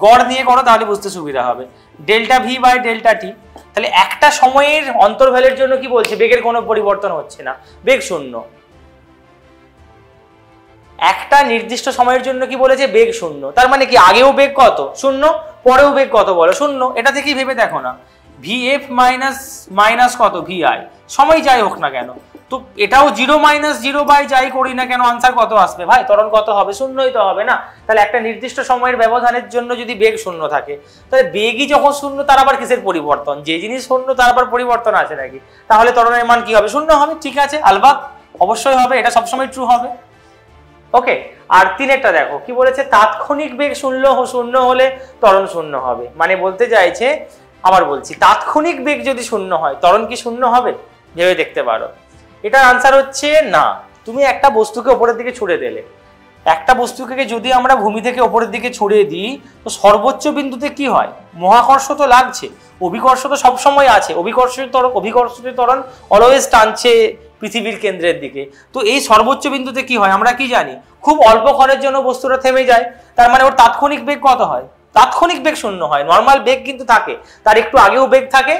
গড় নিয়ে করো তাহলে বুঝতে সুবিধা হবে, ডেল্টা ভি বাই ডেল্টা টি। তাহলে একটা সময়ের অন্তর্ভ্যালের জন্য কি বলছে, বেগের কোনো পরিবর্তন হচ্ছে না, বেগ শূন্য। একটা নির্দিষ্ট সময়ের জন্য কি বলেছে, বেগ শূন্য, তার মানে কি আগেও বেগ কত, শূন্য, পরেও বেগ কত বলো, শূন্য। এটা থেকেই ভেবে দেখো না, ভি এফ মাইনাস কত, ভি আই, সময় যাই হোক না কেন, তো এটাও 0 - 0 বাই যাই করি না কেন আনসার কত আসবে ভাই? ত্বরণ কত হবে? শূন্যই তো হবে না। তাহলে একটা নির্দিষ্ট সময়ের ব্যবধানের জন্য যদি বেগ শূন্য থাকে, তাহলে বেগই যখন শূন্য তার আবার কিসের পরিবর্তন? যে জিনিস শূন্য তার আবার পরিবর্তন আছে নাকি? তাহলে ত্বরণের মান কি হবে? শূন্য হবে। ঠিক আছে, আলবাত অবশ্যই হবে, এটা সবসময় ট্রু হবে। ওকে, আর 3-এরটা দেখো কি বলেছে, তাৎক্ষণিক বেগ শূন্য হলে ত্বরণ শূন্য হবে। মানে বলতে চাইছে, আবার বলছি, তাৎক্ষণিক বেগ যদি শূন্য হয় ত্বরণ কি শূন্য হবে? ভেবে দেখতে পারো। এটার আনসার হচ্ছে না। তুমি একটা বস্তুকে উপরের দিকে ছুড়ে দিলে, একটা বস্তুকে যদি আমরা ভূমি থেকে উপরের দিকে ছুড়ে দিই, তো সর্বোচ্চ বিন্দুতে কি হয়? মহাকর্ষ তো লাগছে, অভিকর্ষ তো সবসময় আছে। অভিকর্ষিত ত্বরণ অলওয়েজ টানছে পৃথিবীর কেন্দ্রের দিকে। তো এই সর্বোচ্চ বিন্দুতে কি হয় আমরা কি জানি? খুব অল্প ক্ষণের জন্য বস্তুটা থেমে যায়। তার মানে ওর তাৎক্ষণিক বেগ কত হয়? তাৎক্ষণিক বেগ শূন্য হয়। নর্মাল বেগ কিন্তু থাকে, তার একটু আগেও বেগ থাকে,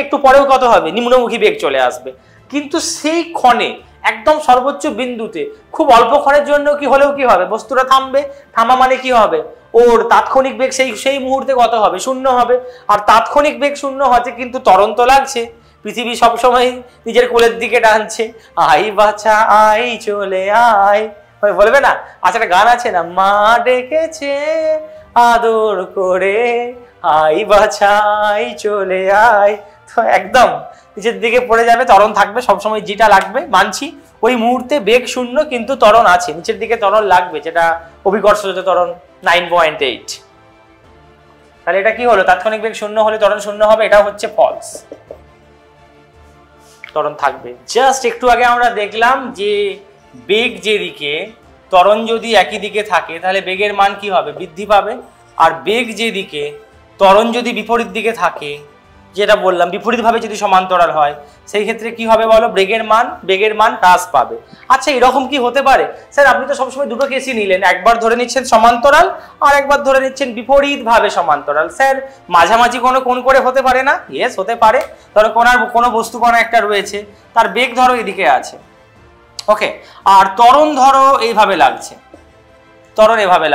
একটু পরেও কত হবে? নিম্নমুখী বেগ চলে আসবে। কিন্তু সেই ক্ষণে একদম সর্বোচ্চ বিন্দুতে খুব অল্প ক্ষণের জন্য কি হলেও কি হবে? বস্তুটা থামবে। থামা মানে কি হবে? ওর তাৎক্ষণিক বেগ সেই মুহূর্তে কত হবে? শূন্য হবে। আর তাৎক্ষণিক বেগ শূন্য হচ্ছে, কিন্তু ত্বরণ তো লাগছে। পৃথিবী সবসময় নিজের কোলের দিকে টানছে, আই বাছা আই চলে আয়, বলবে না? আচ্ছা, একটা গান আছে না, মা ডেকেছে আদর করে, আই বাছা আই চলে আয়। তো একদম নিচের দিকে পড়ে যাবে, ত্বরণ থাকবে সবসময়, যেটা লাগবে মানছি। ওই মুহূর্তে বেগ শূন্য কিন্তু ত্বরণ আছে, নিচের দিকে ত্বরণ লাগবে, যেটা অভিকর্ষজ ত্বরণ 9.8। তাহলে এটা কি হলো? তাৎক্ষণিক বেগ শূন্য হলে ত্বরণ শূন্য হবে, এটা হচ্ছে ফলস। ত্বরণ থাকবে। জাস্ট একটু আগে আমরা দেখলাম যে বেগ যেদিকে, ত্বরণ যদি একই দিকে থাকে তাহলে বেগের মান কি হবে? বৃদ্ধি পাবে। আর বেগ যেদিকে, ত্বরণ যদি বিপরীত দিকে থাকে, যেটা বললাম বিপরীতভাবে যদি সমান্তরাল হয়, সেই ক্ষেত্রে কি হবে বলো? বেগের মান হ্রাস পাবে। আচ্ছা, এরকম কি হতে পারে? স্যার আপনি তো সবসময় দুটো কেসই নিলেন, একবার ধরে নিচ্ছেন সমান্তরাল আর একবার ধরে নিচ্ছেন বিপরীতভাবে সমান্তরাল। স্যার মাঝামাঝি কোনো কোণ করে হতে পারে না? ইয়েস, হতে পারে। ধরো কোনো বস্তু কণা একটা রয়েছে, তার বেগ ধরো এদিকে আছে, ওকে, আর ত্বরণ ধরো এইভাবে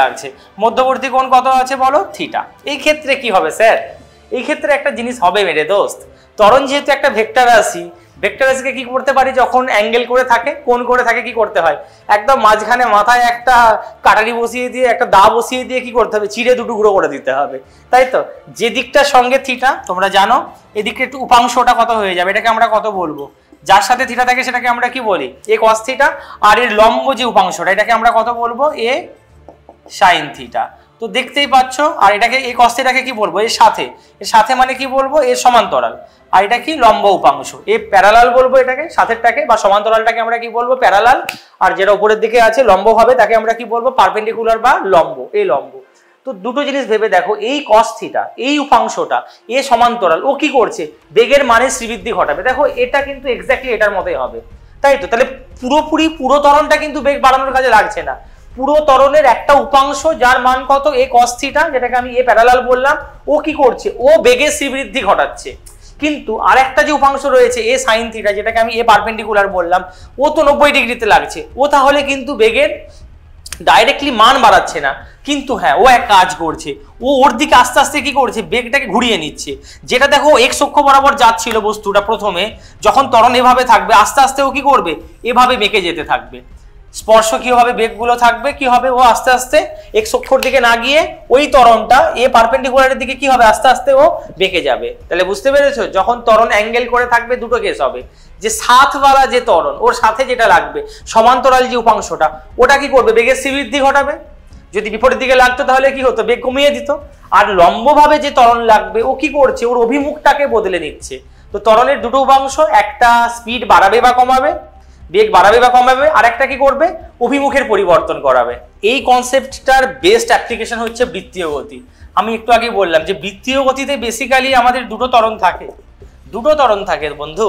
লাগছে, মধ্যবর্তী কোণ কত আছে বলো? থিটা। এই ক্ষেত্রে কি হবে স্যার? এই ক্ষেত্রে একটা জিনিস হবে মেরে দোস্ত, ত্বরণ যেহেতু একটা ভেক্টর রাশিকে কি করতে পারি? যখন অ্যাঙ্গেল করে থাকে, কোণ করে থাকে, কি করতে হয়? একদম মাঝখানে মাথায় একটা কাটারি বসিয়ে দিয়ে, একটা দা বসিয়ে দিয়ে কি করতে হবে? চিড়ে দুটুকরো করে দিতে হবে, তাই তো? যে দিকটার সঙ্গে থিটা, তোমরা জানো এদিকে একটু উপাংশটা কত হয়ে যাবে, এটাকে আমরা কত বলবো? যার সাথে থিটা থাকে সেটাকে আমরা কি বলি? এ কস থিটা। আর এর লম্ব যে উপাংশটা, এটাকে আমরা কত বলবো? এ সাইন থিটা। তো দেখতেই পাচ্ছ। আর এটাকে এই কস থিটাকে কি বলবো? এর সাথে মানে কি বলবো? এর সমান্তরাল। আর এটা কি? লম্ব উপাংশ। এ প্যারালাল বলবো এটাকে, সাথেরটাকে বা সমান্তরালটাকে আমরা কি বলবো? প্যারালাল। আর যেটা উপরের দিকে আছে লম্ব হবে, তাকে আমরা কি বলবো? পারপেন্ডিকুলার বা লম্ব। এই লম্ব। তো দুটো জিনিস ভেবে দেখো, এই কস থিটা, এই উপাংশটা, এ সমান্তরাল, ও কি করছে? বেগের মানে শ্রীবৃদ্ধি ঘটাবে। দেখো এটা কিন্তু এক্স্যাক্টলি এটার মতোই হবে, তাই তো? তাহলে পুরো ত্বরণটা কিন্তু বেগ বাড়ানোর কাজে লাগছে না। পুরো ত্বরণের একটা উপাংশ যার মান কত? এ কস থিটা, যেটাকে আমি এ প্যারালাল বললাম, ও কি করছে? ও বেগের শ্রীবৃদ্ধি ঘটাচ্ছে। কিন্তু আর একটা যে উপাংশ রয়েছে এ সাইন থিটা, যেটাকে আমি এ পারপেন্ডিকুলার বললাম, ও তো 90 ডিগ্রিতে লাগছে। ও তাহলে কিন্তু বেগের ডাইরেক্টলি মান বাড়াচ্ছে না, কিন্তু হ্যাঁ ও এক কাজ করছে, ও ওর দিকে আস্তে আস্তে কি করছে? বেগটাকে ঘুরিয়ে নিচ্ছে। যেটা দেখো এক্স অক্ষ বরাবর যাচ্ছিল বস্তুটা প্রথমে, যখন ত্বরণ এভাবে থাকবে, আস্তে আস্তে ও কি করবে? এভাবে বেঁকে যেতে থাকবে। স্পর্শকীয় ভাবে বেগগুলো থাকবে, কি হবে? ও আস্তে আস্তে এক্স অক্ষর দিকে না গিয়ে ওই ত্বরণটা এ পারপেন্ডিকুলারের দিকে কি হবে? আস্তে আস্তে ও বেঁকে যাবে। তাহলে বুঝতে পেরেছো? যখন ত্বরণ অ্যাঙ্গেল করে থাকবে, দুটো কেস হবে, যে সাথওয়ালা যে ত্বরণ, ওর সাথে যেটা লাগবে সমান্তরাল যে উপাংশটা, ওটা কি করবে? বেগের শ্রীবৃদ্ধি ঘটাবে। যদি বিপরীত দিকে লাগতো তাহলে কি হতো? বেগ কমিয়ে দিত। আর লম্বভাবে যে ত্বরণ লাগবে, ও কি করছে? ওর অভিমুখটাকে বদলে নিচ্ছে। তো ত্বরণের দুটো উপাংশ, একটা স্পিড বাড়াবে বা কমাবে, বেগ বাড়াবে বা কমাবে, আর একটা কি করবে? অভিমুখের পরিবর্তন করাবে। এই কনসেপ্টটার বেস্ট অ্যাপ্লিকেশন হচ্ছে বৃত্তীয় গতি। আমি একটু আগে বললাম যে বৃত্তীয় গতিতে বেসিক্যালি আমাদের দুটো ত্বরণ থাকে বন্ধু।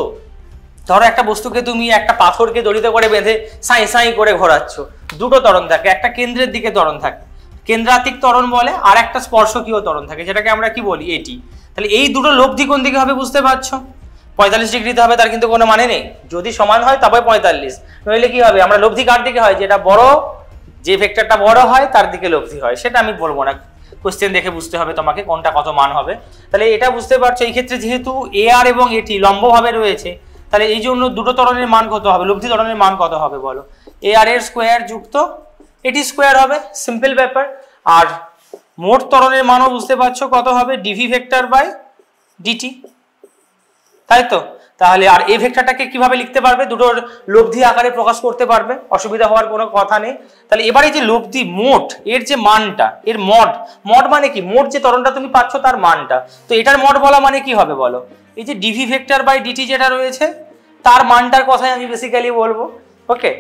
ধরো একটা বস্তুকে তুমি একটা পাথরকে দড়িতে করে বেঁধে সাই করে ঘোরাচ্ছ, দুটো ত্বরণ থাকে। একটা কেন্দ্রের দিকে ত্বরণ থাকে, কেন্দ্রাতিক ত্বরণ বলে, আর একটা স্পর্শকীয় ত্বরণ থাকে, যেটাকে আমরা কি বলি? এটি। তাহলে এই দুটো লব্ধি কোন দিকে হবে বুঝতে পারছো? 45 ডিগ্রিতে হবে, তার কিন্তু কোনো মানে নেই। যদি সমান হয় তবে 45, নইলে কি হবে? আমরা লব্ধি কার দিকে হয়? যেটা বড়, যে ভেক্টরটা বড় হয় তার দিকে লব্ধি হয়। সেটা আমি বলবো না, কোশ্চেন দেখে বুঝতে হবে তোমাকে কোনটা কত মান হবে। তাহলে এটা বুঝতে পারছো। এই ক্ষেত্রে যেহেতু এ আর এবং এটি লম্বভাবে রয়েছে, তাহলে এই জন্য দুটো ত্বরণের মান কত হবে, লব্ধি ত্বরণের মান কত হবে বলো, AR এর স্কোয়ার যুক্ত এটি স্কোয়ার হবে, সিম্পল ব্যাপার। আর মোট ত্বরণের মানও বুঝতে পারছো কত হবে, DV ভেক্টর বাই DT, তাই তো। তাহলে আর এই ভেক্টরটাকে কিভাবে লিখতে পারবে, দুটোর লব্ধি আকারে প্রকাশ করতে পারবে, অসুবিধা হওয়ার কোনো কথা নেই। তাহলে এবারে যে লব্ধি মোট এর যে মানটা, এর মড মানে কি, মোট যে ত্বরণটা তুমি পাচ্ছ তার মানটা, তো এটার মড বলা মানে কি হবে বলো, এই যে DV ভেক্টর বাই DT যেটা রয়েছে তার মানটার কথাই আমি বেসিক্যালি বলবো। ওকে,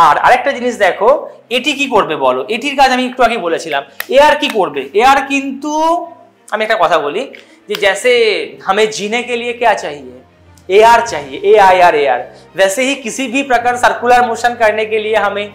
আর আরেকটা জিনিস দেখো, এটি কি করবে বলো, এটির কাজ আমি একটু আগে বলেছিলাম, AR কি করবে, AR কিন্তু আমি একটা কথা বলি যে जैसे हमें जीने के लिए क्या चाहिए, AR चाहिए, AIR, वैसे ही किसी भी प्रकार सर्कुलर मोशन करने के लिए हमें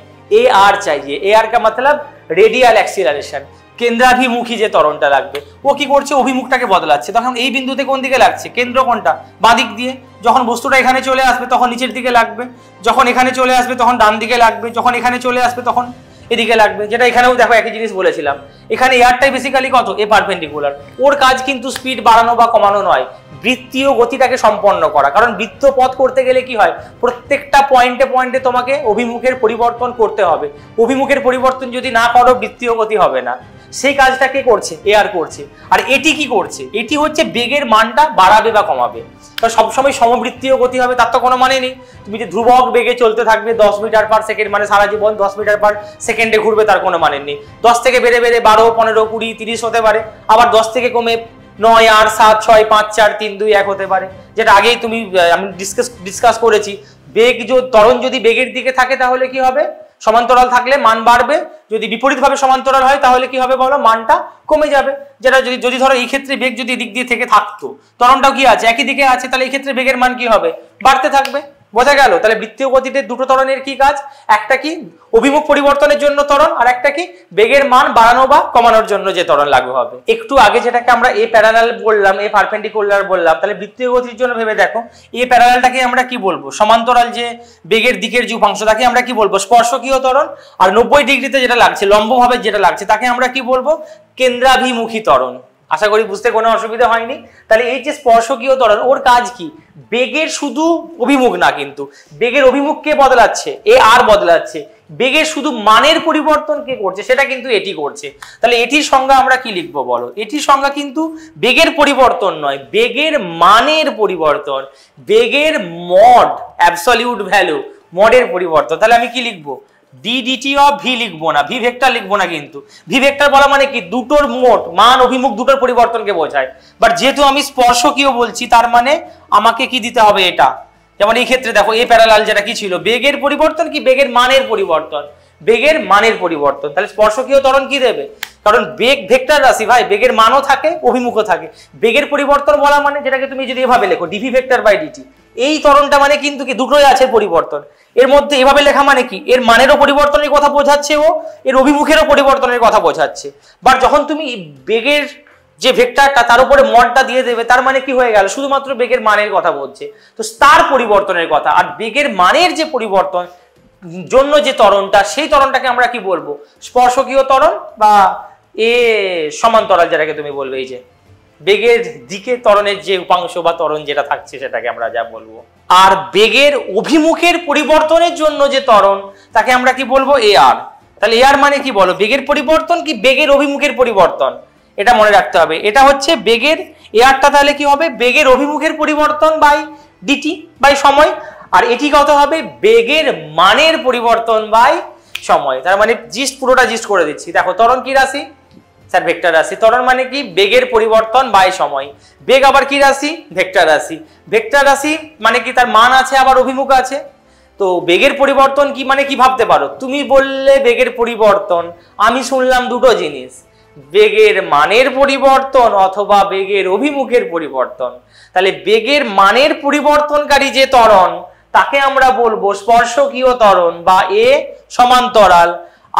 AR चाहिए। AR का मतलब रेडियल एक्सीलरेशन, কেন্দ্রাভিমুখী যে ত্বরণটা লাগবে, ও কি করছে, অভিমুখটাকে বদলাচ্ছে। তখন এই বিন্দুতে কোন দিকে লাগছে, কেন্দ্র কোনটা, বাঁ দিক দিয়ে। যখন বস্তুটা এখানে চলে আসবে তখন নিচের দিকে লাগবে, যখন এখানে চলে আসবে তখন ডান দিকে লাগবে, যখন এখানে চলে আসবে তখন এদিকে লাগবে। যেটা এখানেও দেখো একই জিনিস বলেছিলাম, এখানে এয়ারটাই বেসিক্যালি কত, এ পারপেন্ডিকুলার। ওর কাজ কিন্তু স্পিড বাড়ানো বা কমানো নয়, বৃত্তীয় গতিটাকে সম্পন্ন করা। কারণ বৃত্ত পথ করতে গেলে কি হয়, প্রত্যেকটা পয়েন্টে পয়েন্টে তোমাকে অভিমুখের পরিবর্তন করতে হবে। অভিমুখের পরিবর্তন যদি না করো বৃত্তীয় গতি হবে না। সেই কাজটা কে করছে, এয়ার করছে। আর এটি কি করছে, এটি হচ্ছে বেগের মানটা বাড়াবে বা কমাবে। কারণ সবসময় সমবৃত্তীয় গতি হবে তার তো কোনো মানে নেই। তুমি যে ধ্রুবক বেগে চলতে থাকবে 10 মিটার পার সেকেন্ড, মানে সারা জীবন 10 মিটার পার সেকেন্ডে ঘুরবে, তার কোনো মানে নেই। 10 থেকে বেড়ে বেড়ে 12, 15, 20, 30 হতে পারে, আবার 10 থেকে কমে 9, 8, 7, 6, 5, 4, 3, 2, 1 হতে পারে। যেটা আগেই আমি ডিসকাস করেছি, বেগ ত্বরণ যদি বেগের দিকে থাকে তাহলে কি হবে, সমান্তরাল থাকলে মান বাড়বে, যদি বিপরীতভাবে সমান্তরাল হয় তাহলে কি হবে বলো, মানটা কমে যাবে। যেটা যদি ধরো এই ক্ষেত্রে বেগ যদি দিক দিয়ে থেকে থাকতো, ত্বরণটাও কি আছে, একই দিকে আছে, তাহলে এই ক্ষেত্রে বেগের মান কি হবে, বাড়তে থাকবে। বোঝা গেল? তাহলে বৃত্তীয় গতিতে দুটো ত্বরণের কি কাজ, একটা কি অভিমুখ পরিবর্তনের জন্য ত্বরণ, আর একটা কি বেগের মান বাড়ানো বা কমানোর জন্য যে ত্বরণ লাগু হবে। একটু আগে যেটাকে আমরা এ প্যারালাল বললাম, এ পারপেন্ডিকুলার বললাম, তাহলে বৃত্তীয় গতির জন্য ভেবে দেখো, এ প্যারালালটাকে আমরা কি বলবো, সমান্তরাল যে বেগের দিকের যে উপাংশ তাকে আমরা কি বলবো, স্পর্শকীয় ত্বরণ। আর 90 ডিগ্রিতে যেটা লাগছে, লম্বভাবে যেটা লাগছে, তাকে আমরা কি বলবো, কেন্দ্রাভিমুখী ত্বরণ। আশা করি বুঝতে কোনো অসুবিধা হয়নি। তাহলে এই যে স্পর্শকীয় ত্বরণ, ওর কাজ কি, বেগের শুধু অভিমুখ না, কিন্তু বেগের অভিমুখ কে বদলাচ্ছে, এ আর বদলাচ্ছে। বেগের শুধু মানের পরিবর্তন কে করছে, সেটা কিন্তু এটি করছে। তাহলে এটির সংজ্ঞা আমরা কি লিখবো বলো, এটির সংজ্ঞা কিন্তু বেগের পরিবর্তন নয়, বেগের মানের পরিবর্তন, বেগের মড, অ্যাবসলিউট ভ্যালু, মডের পরিবর্তন। তাহলে আমি কি লিখবো, ddt অফ ভি লিখবো না, ভি ভেক্টর লিখবো না। কিন্তু ভি ভেক্টর বলা মানে কি, দুটোর মোট মান অভিমুখ দুটোর পরিবর্তনকে বোঝায়। বাট যেহেতু আমি স্পর্শকীয় বলছি, তার মানে আমাকে কি দিতে হবে, এটা। যেমন এই ক্ষেত্রে দেখো, এ প্যারালাল যেটা কি ছিল, বেগের পরিবর্তন কি বেগের মানের পরিবর্তন, বেগের মানের পরিবর্তন। তাহলে স্পর্শকীয় ত্বরণ কি দেবে, কারণ বেগ ভেক্টর রাশি ভাই, বেগের মানও থাকে অভিমুখও থাকে। বেগের পরিবর্তন বলা মানে, যেটাকে তুমি যদি এভাবে লেখো, ডিভি ভেক্টর বাই ডিটি, এই ত্বরণটা মানে কিন্তু কি দুটোই আছে পরিবর্তন। এর মধ্যে এভাবে লেখা মানে কি, এর মানেরও পরিবর্তনের কথা বোঝাচ্ছে ও, এর অভিমুখেরও পরিবর্তনের কথা বোঝাচ্ছে। বাট যখন তুমি বেগের যে ভেক্টরটা তার উপরে মডটা দিয়ে দেবে, তার মানে কি হয়ে গেল, শুধুমাত্র বেগের মানের কথা বলছে, তো তার পরিবর্তনের কথা। আর বেগের মানের যে পরিবর্তন জন্য যে ত্বরণটা, সেই ত্বরণটাকে আমরা কি বলবো, স্পর্শকীয় ত্বরণ বা এ সমান্তরাল, যেটাকে তুমি বলবে এই যে বেগের দিকে ত্বরণের যে উপাংশ বা ত্বরণ যেটা থাকছে, সেটাকে আমরা যা বলবো। আর বেগের অভিমুখের পরিবর্তনের জন্য যে ত্বরণ, তাকে আমরা কি বলবো, এ আর। তাহলে এ আর মানে কি বলো, বেগের পরিবর্তন কি বেগের অভিমুখের পরিবর্তন, এটা মনে রাখতে হবে। এটা হচ্ছে বেগের, এ আরটা তাহলে কি হবে, বেগের অভিমুখের পরিবর্তন বাই ডিটি বাই সময়। আর এটি কত হবে, বেগের মানের পরিবর্তন বাই সময়। তার মানে পুরোটা জিস্ট করে দিচ্ছি। দেখো, ত্বরণ কি রাশি, স্যার ভেক্টর রাশি। ত্বরণ মানে কি, বেগের পরিবর্তন বাই সময়। বেগ আবার কি রাশি, ভেক্টর রাশি। ভেক্টর রাশি মানে কি, তার মান আছে আবার অভিমুখ আছে। তো বেগের পরিবর্তন কি মানে কি ভাবতে পারো, তুমি বললে বেগের পরিবর্তন, আমি শুনলাম দুটো জিনিস, বেগের মানের পরিবর্তন অথবা বেগের অভিমুখের পরিবর্তন। তাহলে বেগের মানের পরিবর্তনকারী যে ত্বরণ, তাকে আমরা বলবো স্পর্শকীয় ত্বরণ বা এ সমান্তরাল।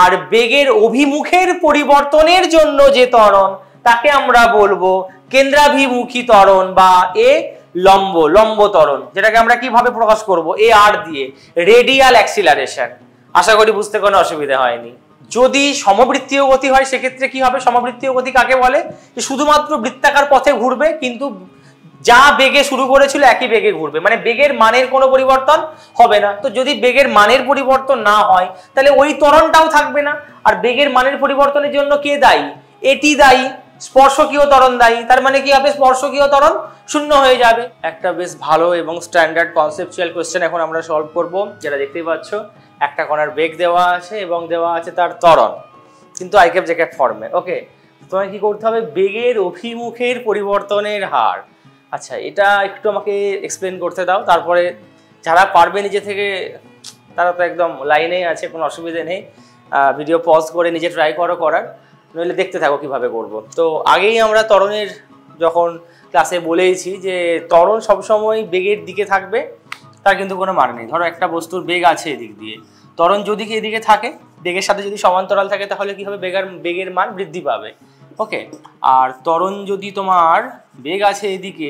আর বেগের অভিমুখের পরিবর্তনের জন্য যে ত্বরণ, তাকে আমরা বলবো কেন্দ্রাভিমুখী ত্বরণ বা এ লম্ব ত্বরণ। যেটাকে আমরা কিভাবে প্রকাশ করব, এ আর দিয়ে, রেডিয়াল অ্যাক্সিলারেশন। আশা করি বুঝতে কোনো অসুবিধা হয়নি। যদি সমবৃত্তীয় গতি হয় সেক্ষেত্রে কি হবে, সমবৃত্তীয় গতি কাকে বলে, যে শুধুমাত্র বৃত্তাকার পথে ঘুরবে, কিন্তু যা বেগে শুরু করেছিল একই বেগে ঘুরবে, মানে বেগের মানের কোনো পরিবর্তন হবে না। তো যদি বেগের মানের পরিবর্তন না হয় তাহলে ওই ত্বরণটাও থাকবে না। আর বেগের মানের পরিবর্তনের জন্য কে দায়ী? এটি দায়ী, স্পর্শকীয় ত্বরণ দায়ী। তার মানে কি হবে? স্পর্শকীয় ত্বরণ শূন্য হয়ে যাবে। একটা বেশ ভালো এবং স্ট্যান্ডার্ড কনসেপচুয়াল কোশ্চেন এখন আমরা সলভ করব, যেটা দেখতেই পাচ্ছ একটা কণার বেগ দেওয়া আছে এবং দেওয়া আছে তার ত্বরণ, কিন্তু আই ক্যাপ জে ক্যাপ ফর্মে। ওকে, তোমায় কি করতে হবে? বেগের অভিমুখের পরিবর্তনের হার। আচ্ছা, এটা একটু আমাকে এক্সপ্লেন করতে দাও, তারপরে যারা পারবে নিজে থেকে তারা তো একদম লাইনেই আছে, কোনো অসুবিধে নেই। ভিডিও পজ করে নিজে ট্রাই করার, নইলে দেখতে থাকো কিভাবে করব। তো আগেই আমরা ত্বরণের যখন ক্লাসে বলেইছি যে ত্বরণ সবসময় বেগের দিকে থাকবে, তার কিন্তু কোনো মানে নেই। ধরো একটা বস্তুর বেগ আছে এদিক দিয়ে, ত্বরণ যদি এদিকে থাকে, বেগের সাথে যদি সমান্তরাল থাকে, তাহলে কি হবে? বেগের মান বৃদ্ধি পাবে। ওকে, আর ত্বরণ যদি তোমার বেগ আছে এদিকে,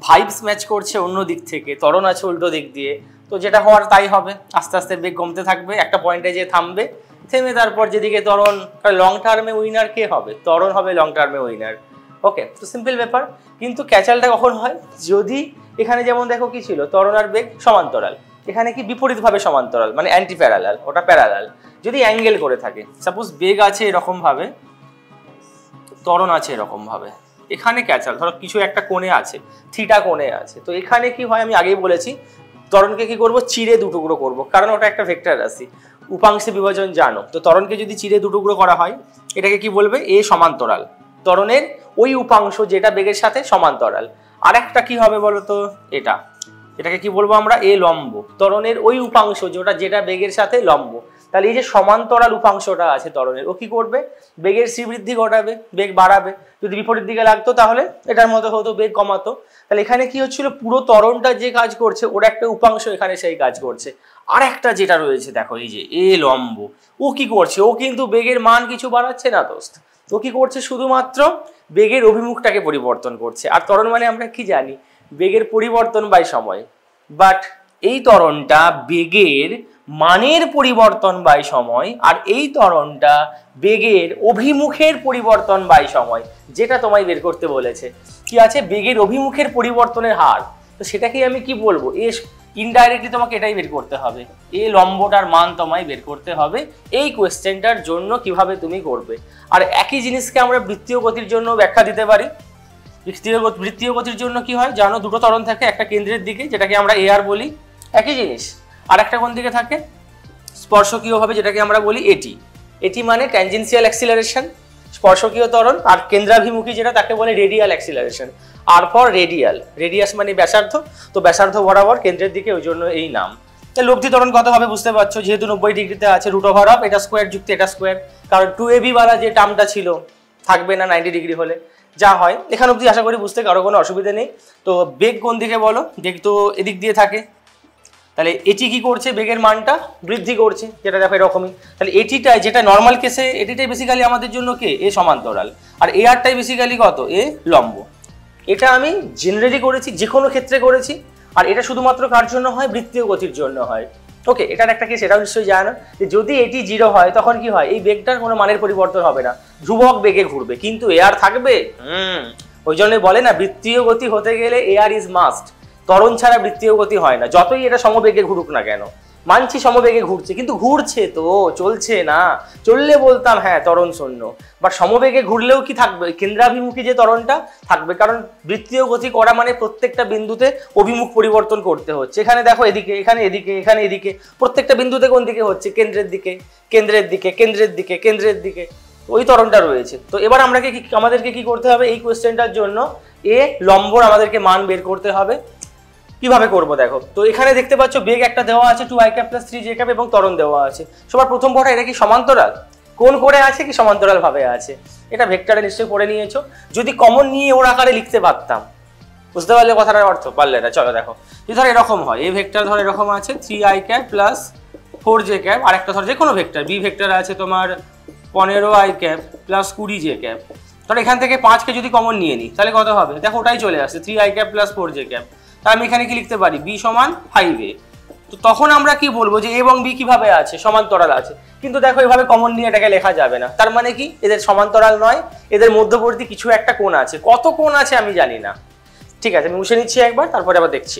ভাইবস ম্যাচ করছে অন্য দিক থেকে, ত্বরণ আছে উল্টো দিক দিয়ে, তো যেটা হওয়ার তাই হবে। আস্তে আস্তে বেগ কমতে থাকবে, একটা পয়েন্টে যে থামবে, থেমে তারপর যেদিকে ত্বরণ, লং টার্মে উইনার কে হবে? ত্বরণ হবে লং টার্মে উইনার। ওকে, তো সিম্পল ব্যাপার। কিন্তু ক্যাচালটা কখন হয়? যদি এখানে যেমন দেখো কি ছিল, ত্বরণ আর বেগ সমান্তরাল, এখানে কি বিপরীতভাবে সমান্তরাল, মানে অ্যান্টি প্যারালাল, ওটা প্যারালাল। যদি অ্যাঙ্গেল করে থাকে, সাপোজ বেগ আছে এরকম ভাবে, ত্বরণ আছে এরকম ভাবে, এখানে ক্যাচাল ধরো কিছু একটা কোণে আছে, থিটা কোণে আছে, তো এখানে কি হয় আমি আগেই বলেছি, ত্বরণকে কি করব? চিরে দুটুকরো করব, কারণ ওটা একটা ভেক্টর রাশি, উপাংশে বিভাজন জানো। তো ত্বরণকে যদি চিরে দুটুকরো করা হয়, এটাকে কি বলবে? এ সমান্তরাল, ত্বরণের ওই উপাংশ যেটা বেগের সাথে সমান্তরাল। আর একটা কি হবে বলো তো? এটাকে কি বলবো আমরা? এ লম্ব, ত্বরণের ওই উপাংশ যেটা বেগের সাথে লম্ব। তাহলে এই যে সমান্তরাল উপাংশটা আছে ত্বরণের, ও কি করবে? বেগের শ্রীবৃদ্ধি ঘটাবে, বেগ বাড়াবে। যদি বিপরীত দিকে লাগতো তাহলে এটার মতো হতো, বেগ কমাতো। তাহলে এখানে কি হচ্ছিল? পুরো ত্বরণটা যে কাজ করছে, ওর একটা উপাংশ এখানে সেই কাজ করছে। আর একটা যেটা রয়েছে দেখো, এই যে এ লম্ব, ও কি করছে? ও কিন্তু বেগের মান কিছু বাড়াচ্ছে না দোস্ত, ও কি করছে? শুধুমাত্র বেগের অভিমুখটাকে পরিবর্তন করছে। আর ত্বরণ মানে আমরা কি জানি? বেগের পরিবর্তন বাই সময়। বাট এই ত্বরণটা বেগের মানের পরিবর্তন বাই সময়, আর এই ত্বরণটা বেগের অভিমুখের পরিবর্তন বাই সময়, যেটা তোমায় বের করতে বলেছে। কি আছে? বেগের অভিমুখের পরিবর্তনের হার। তো সেটাকেই আমি কি বলবো? ইনডাইরেক্টলি তোমাকে এটাই বের করতে হবে, এ লম্বটার মান তোমায় বের করতে হবে এই কোয়েশ্চেনটার জন্য। কিভাবে তুমি করবে? আর একই জিনিসকে আমরা বৃত্তীয় গতির জন্য ব্যাখ্যা দিতে পারি। বৃত্তীয় গতির জন্য কি হয় জানো? দুটো ত্বরণ থাকে, একটা কেন্দ্রের দিকে যেটাকে আমরা এআর বলি, একই জিনিস। আর একটা কোন দিকে থাকে? স্পর্শকীয় ভাবে, যেটাকে আমরা বলি এটি। এটি মানে ট্যানজেনশিয়াল অ্যাক্সিলারেশন, স্পর্শকীয় ত্বরণ। আর কেন্দ্রাভিমুখী যেটা, তাকে বলে রেডিয়াল অ্যাক্সিলারেশন। আর ফর রেডিয়াল, রেডিয়াস মানে ব্যাসার্ধ, তো ব্যাসার্ধ বরাবর কেন্দ্রের দিকে, ওই জন্য এই নাম। তাহলে লব্ধি ত্বরণ কত হবে বুঝতে পারছো? যেহেতু 90 ডিগ্রিতে আছে, √অফ এটা স্কোয়ার যুক্ত এটা স্কোয়ার, কারণ 2ab বালা যে টার্মটা ছিল থাকবে না 90 ডিগ্রি হলে, যা হয়। এখান অবধি আশা করি বুঝতে কারো কোনো অসুবিধা নেই। তো বেগ কোন দিকে বলো? বেগ তো এদিক দিয়ে থাকে, তাহলে এটি কি করছে? বেগের মানটা বৃদ্ধি করছে, যেটা দেখো এরকমই। তাহলে এটিটাই, যেটা নর্মাল কেসে, এটিটাই বেসিক্যালি আমাদের জন্য কে? এ সমান্তরাল। আর এআরটাই বেসিক্যালি কত? এ লম্ব। এটা আমি জেনারেলি করেছি, যে কোনো ক্ষেত্রে করেছি। আর এটা শুধুমাত্র কার জন্য হয়? বৃত্তীয় গতির জন্য হয়। ওকে, এটার একটা কেস এটাও নিশ্চয়ই জানো, যে যদি এটি 0 হয় তখন কি হয়? এই বেগটার কোনো মানের পরিবর্তন হবে না, ধ্রুবক বেগে ঘুরবে, কিন্তু এআর থাকবে। ওই জন্য বলে না, বৃত্তীয় গতি হতে গেলে এআর ইজ মাস্ট। ত্বরণ ছাড়া বৃত্তীয় গতি হয় না, যতই এটা সমবেগে ঘুরুক না কেন। মানছি সমবেগে ঘুরছে, কিন্তু ঘুরছে তো, চলছে না। চললে বলতাম হ্যাঁ ত্বরণ শূন্য, বাট সমবেগে ঘুরলেও কি থাকবে? কেন্দ্রাভিমুখী যে ত্বরণটা থাকবে, কারণ বৃত্তীয় গতি করা মানে প্রত্যেকটা বিন্দুতে অভিমুখ পরিবর্তন করতে হচ্ছে। এখানে দেখো এদিকে, এখানে এদিকে, এখানে এদিকে, প্রত্যেকটা বিন্দুতে কোন দিকে হচ্ছে? কেন্দ্রের দিকে, কেন্দ্রের দিকে, কেন্দ্রের দিকে, কেন্দ্রের দিকে, ওই ত্বরণটা রয়েছে। তো এবার আমাদেরকে কি করতে হবে? এই কোয়েশ্চেনটার জন্য এ লম্বর আমাদেরকে মান বের করতে হবে। কিভাবে করবো দেখো, তো এখানে দেখতে পাচ্ছ বেগ একটা দেওয়া আছে 2i ক্যাপ + 3j ক্যাপ, এবং ত্বরণ দেওয়া আছে। সবার প্রথম কথা, এটা কি সমান্তরাল? কোন করে আছে? কি সমান্তরাল ভাবে আছে? এটা ভেক্টরে নিশ্চয়ই পড়ে নিয়েছো। যদি কমন নিয়ে ওর আকারে লিখতে পারতাম, বুঝতে পারলে কথাটার অর্থ? পারলে না? চলো দেখো, যদি ধর এরকম হয়, এই ভেক্টর ধর এরকম আছে 3i ক্যাপ + 4j ক্যাপ, আর একটা ধর যে কোনো ভেক্টর বি ভেক্টর আছে তোমার 15i ক্যাপ + 20j ক্যাপ। ধর এখান থেকে 5কে যদি কমন নিয়ে নিই, তাহলে কত হবে? দেখো ওটাই চলে আসছে 3i ক্যাপ + 4j ক্যাপ। তা আমি এখানে কি লিখতে পারি? b = 5a। তো তখন আমরা কি বলবো? যে a এবং b কিভাবে আছে? সমান্তরাল আছে। কিন্তু দেখো এভাবে কমন নিয়ে এটাকে লেখা যাবে না। তার মানে কি? এদের সমান্তরাল নয়, এদের মধ্যবর্তী কিছু একটা কোণ আছে। কত কোণ আছে আমি জানি না, ঠিক আছে, আমি মুছে নিচ্ছি একবার, তারপরে আবার দেখছি।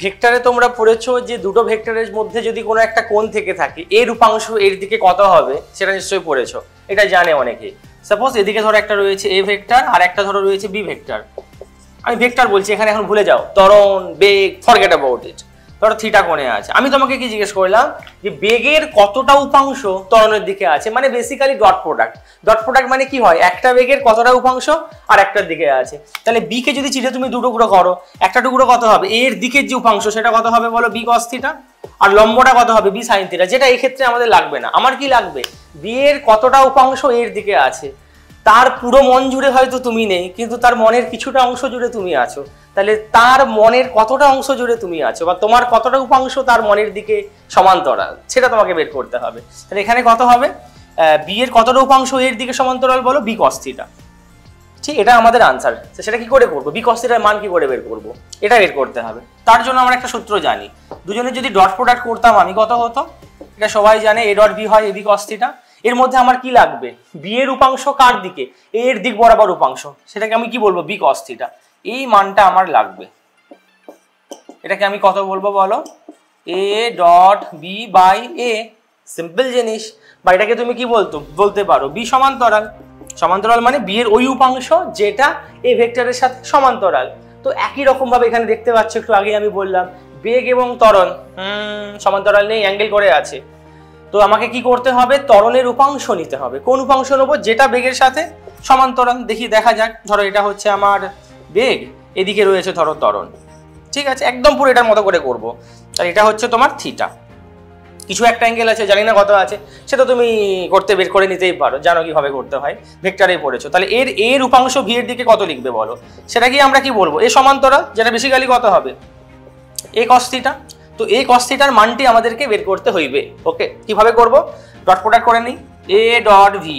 ভেক্টরে তোমরা পড়েছো যে দুটো ভেক্টরের মধ্যে যদি কোনো একটা কোণ থেকে থাকে, এর উপাংশ এর দিকে কত হবে সেটা নিশ্চয়ই পড়েছো, এটা জানে অনেকেই। সাপোজ এদিকে ধরো একটা রয়েছে এ ভেক্টর আর একটা ধরো রয়েছে বি ভেক্টর। আমি ভেক্টর বলছি, এখানে এখন ভুলে যাও, ত্বরণ, বেগ, ফরগেট অ্যাবাউট ইট। ধরো থিটা কোণে আছে, আমি তোমাকে কি জিজ্ঞেস করলাম যে বেগের কতটা উপাংশ ত্বরণের দিকে আছে, মানে basically dot product. Dot product মানে কি হয়, একটা বেগের কতটা উপাংশ আর একটার দিকে আছে। তাহলে বি কে যদি চিঠে তুমি দুটো টুকরো করো, একটা টুকরো কত হবে, এর দিকের যে উপাংশ সেটা কত হবে বলো, বি কস থিটা, আর লম্বটা কত হবে, বি সাইন থিটা। যেটা এই ক্ষেত্রে আমাদের লাগবে না, আমার কি লাগবে, বি এর কতটা উপাংশ এর দিকে আছে। তার পুরো মন জুড়ে হয়তো তুমি নেই, কিন্তু তার মনের কিছুটা অংশ জুড়ে তুমি আছো। তাহলে তার মনের কতটা অংশ জুড়ে তুমি আছো, বা তোমার কতটা উপাংশ তার মনের দিকে সমান্তরাল, সেটা তোমাকে বের করতে হবে। তাহলে এখানে কত হবে, বি এর কতটা উপাংশ এর দিকে সমান্তরাল বলো, বি কস থিটা। ঠিক, এটা আমাদের আনসার। সেটা কি করে করবো, বি কস থিটার মান কি করে বের করবো, এটা বের করতে হবে। তার জন্য আমরা একটা সূত্র জানি, দুজনে যদি ডট প্রোডাক্ট করতাম আমি কত হতো, এটা সবাই জানে, এ ডট বি হয় এ বি কস থিটা। এর মধ্যে আমার কি লাগবে, বি এর উপাংশ কার দিকে, এর দিক বরাবর উপাংশ, সেটাকে আমি কি বলবো, বি কস থিটা। এই মানটা আমার লাগবে, এটাকে আমি কত বলবো বলো, A dot B by A. Simple জিনিস। বা এটাকে তুমি কি বলতে পারো, বি সমান্তরাল। সমান্তরাল মানে বি এর ওই উপাংশ যেটা এ ভেক্টরের সাথে সমান্তরাল। তো একই রকম ভাবে এখানে দেখতে পাচ্ছ, একটু আগে আমি বললাম বেগ এবং ত্বরণ সমান্তরাল নেই, অ্যাঙ্গেল করে আছে। তো আমাকে কি করতে হবে, ত্বরণের উপাংশ নিতে হবে। কোন উপাংশ নেবো, যেটা বেগের সাথে সমান্তরাল। দেখা যাক, ধরো এটা হচ্ছে আমার বেগ, এদিকে রয়েছে ধরো ত্বরণ। ঠিক আছে, একদম পুরো এটার মতো করে করবো। তাহলে এটা হচ্ছে তোমার থিটা, কিছু একটা অ্যাঙ্গেল আছে, জানি না কত আছে, সেটা তুমি করতে বের করে নিতেই পারো, জানো কিভাবে করতে হয়, ভেক্টরেই পড়েছো। তাহলে এর উপাংশ ভি এর দিকে কত লিখবে বলো, সেটা কি আমরা কি বলবো, এ সমান্তরাল, যেটা বেসিক্যালি কত হবে, এ কস থিটা। তো এই কস থিটার মানটি আমাদেরকে বের করতে হইবে। ওকে, কিভাবে করব, ডট প্রোডাক্ট করে নিই, এ ডট ভি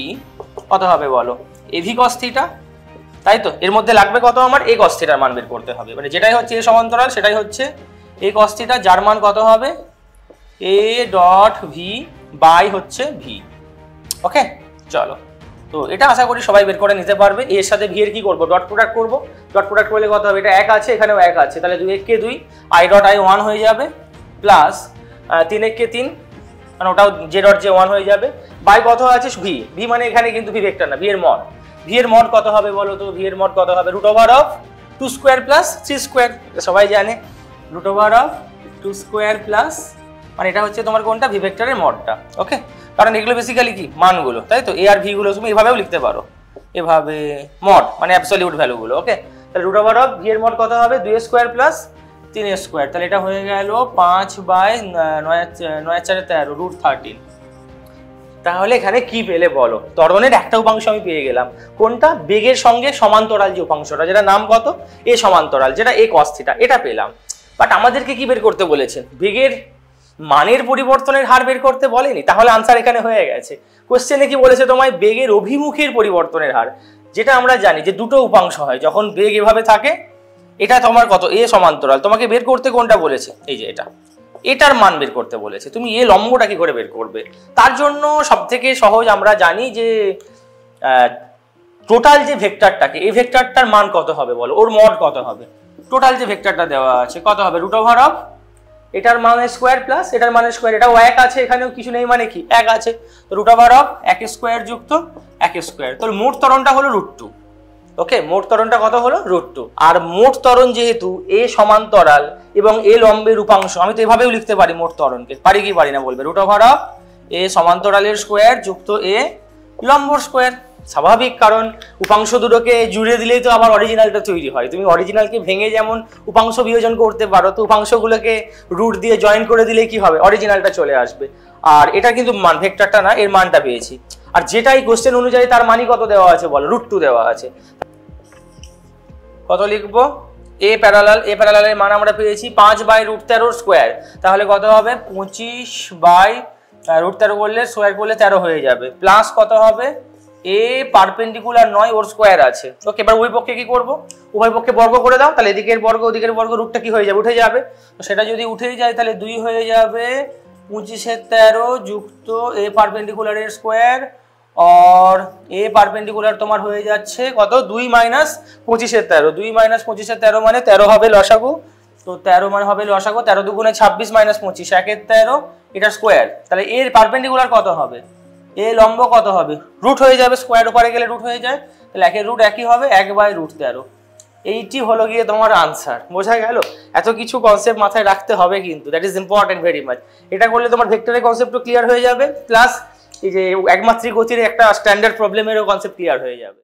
কত হবে বলো, এ ভি কস থিটা। তাই তো, এর মধ্যে লাগবে কত আমার, এ কস থিটার মান বের করতে হবে, মানে যেটাই হচ্ছে এ সমান্তরাল সেটাই হচ্ছে এ কস থিটা, যার মান কত হবে, এ ডট ভি বাই হচ্ছে ভি। ওকে, চলো, তো এটা আশা করি সবাই বের করে নিতে পারবে। এর সাথে ভি এর কি করবো, ডট প্রোডাক্ট করবো। ডট প্রোডাক্ট করলে কত হবে, এটা এক আছে, এখানেও এক আছে, তাহলে 2 1 কে 2, আই ডট আই 1 হয়ে যাবে, প্লাস 3 1 কে 3, মানে ওটাও জে ডট জে 1 হয়ে যাবে, বাই কত আছে ভি। ভি মানে এখানে কিন্তু ভি ভেক্টর না, ভি এর মড। ভি এর মড কত হবে বলো তো, ভি এর মড কত হবে, root over of 2 square plus 3 square, সবাই জানে, root over of 2 square plus, মানে এটা হচ্ছে তোমার কোনটা, ভি ভেক্টরের মডটা। ওকে, কারণ এগুলো বেসিক্যালি কি মানগুলো, তাই তো, এ আর ভি গুলো তুমি এভাবেও লিখতে পারো, এভাবে মড মানে অ্যাবসলিউট ভ্যালুগুলো। ওকে, তাহলে রুট ওভার অফ ভি এর মড কত হবে, 2 স্কোয়ার প্লাস 3 স্কোয়ার, তাহলে এটা হয়ে গেল 5 বাই 9 4 13, রুট 13। তাহলে এখানে কি পেলে বলো, ত্বরণের একটা উপাংশ আমি পেয়ে গেলাম, কোনটা, বেগের সঙ্গে সমান্তরাল যে উপাংশটা, যেটা নাম কত, এ সমান্তরাল, যেটা এ কস থিটা, এটা পেলাম। বাট আমাদেরকে কি বের করতে বলেছেন, বেগের মানের পরিবর্তনের হার বের করতে বলেনি, তাহলে আনসার এখানে হয়ে গেছে। কোশ্চেনে কি বলেছে তোমায়, বেগের অভিমুখের পরিবর্তনের হার, যেটা আমরা জানি যে দুটো উপাংশ হয় যখন বেগ এভাবে থাকে, এটা তোমার কত, এ সমান্তরাল, তোমাকে বের করতে কোনটা বলেছে, এই যে এটার মান বের করতে বলেছে। তুমি এ লম্বটা কি করে বের করবে, তার জন্য সব থেকে সহজ আমরা জানি যে টোটাল যে ভেক্টরটাকে, এই ভেক্টরটার মান কত হবে বলো, ওর মড কত হবে, টোটাল যে ভেক্টরটা দেওয়া আছে কত হবে, রুট ওভার অফ এটার মান স্কোয়ার প্লাস এটার মান স্কোয়ার, এটাও এক আছে, এখানেও কিছু নেই মানে কি এক আছে, তো রুট ওভার অফ 1 স্কোয়ার যুক্ত 1 স্কোয়ার, তো মোট ত্বরণটা হলো রুট 2। ওকে, মোট ত্বরণটা কত হলো, রুট 2। আর মোট ত্বরণ যেহেতু এ সমান্তরাল এবং এ লম্বের উপাংশ, আমি তো এভাবেও লিখতে পারি মোট ত্বরণকে, পারি কি পারি না বলবে, রুট ওভার অফ এ সমান্তরালের স্কোয়ার যুক্ত এ লম্বর স্কোয়ার। স্বাভাবিক, কারণ উপাংশ দুটোকে জুড়ে দিলেই তো আবার অরিজিনালটা তৈরি হয়। তুমি অরিজিনালকে ভেঙে যেমন উপাংশ বিয়োজন করতে পারো, তো উপাংশগুলোকে রুট দিয়ে জয়েন করে দিলে কি হবে, অরিজিনালটা চলে আসবে। আর এটা কিন্তু মান, ভেক্টরটা না, এর মানটা পেয়েছি। আর যেটাই কোশ্চেন অনুযায়ী তার মানই কত দেওয়া আছে বলো, রুট 2 দেওয়া আছে। কত লিখবো, এ প্যারালালের মান আমরা পেয়েছি 5 বাই রুট 13 স্কোয়ার, তাহলে কত হবে 25 বাই রুট 13 করলে স্কোয়ার করলে 13 হয়ে যাবে, প্লাস কত হবে, এ পারপেন্ডিকুলার নয়, ওর স্কোয়ার আছে। ওকে, এবার উভয় পক্ষে কি করবো, উভয় পক্ষে বর্গ করে দাও, তাহলে এদিকের বর্গ ওদিকের বর্গ, রুটটা কি হয়ে যাবে, উঠে যাবে। তো সেটা যদি উঠেই যায় তাহলে 2 হয়ে যাবে 25 13 যুক্ত এ পারপেন্ডিকুলারের স্কোয়ার और ए পারপেন্ডিকুলার তোমার হয়ে যাচ্ছে কত 2 মাইনাস 25 এর 13 2 মাইনাস 25 এর 13 মানে 13 হবে লসাগু তো 13 মানে হবে লসাগু 13 দুগুণে 26 মাইনাস 25 1 এর 13 এটা স্কয়ার তাহলে এর পারপেন্ডিকুলার কত হবে এ লম্ব কত হবে রুট হয়ে যাবে স্কয়ার উপরে গেলে রুট হয়ে যায় তাহলে একের রুট একই হবে 1/√13 এইটি হলো গিয়ে তোমার আনসার বোঝা গেল এত কিছু কনসেপ্ট মাথায় রাখতে হবে কিন্তু that is important very much এটা করলে তোমার ভেক্টরের কনসেপ্টও ক্লিয়ার হয়ে যাবে প্লাস এই যে একমাত্রিক গতির একটা স্ট্যান্ডার্ড প্রবলেমেরও কনসেপ্ট ক্লিয়ার হয়ে যাবে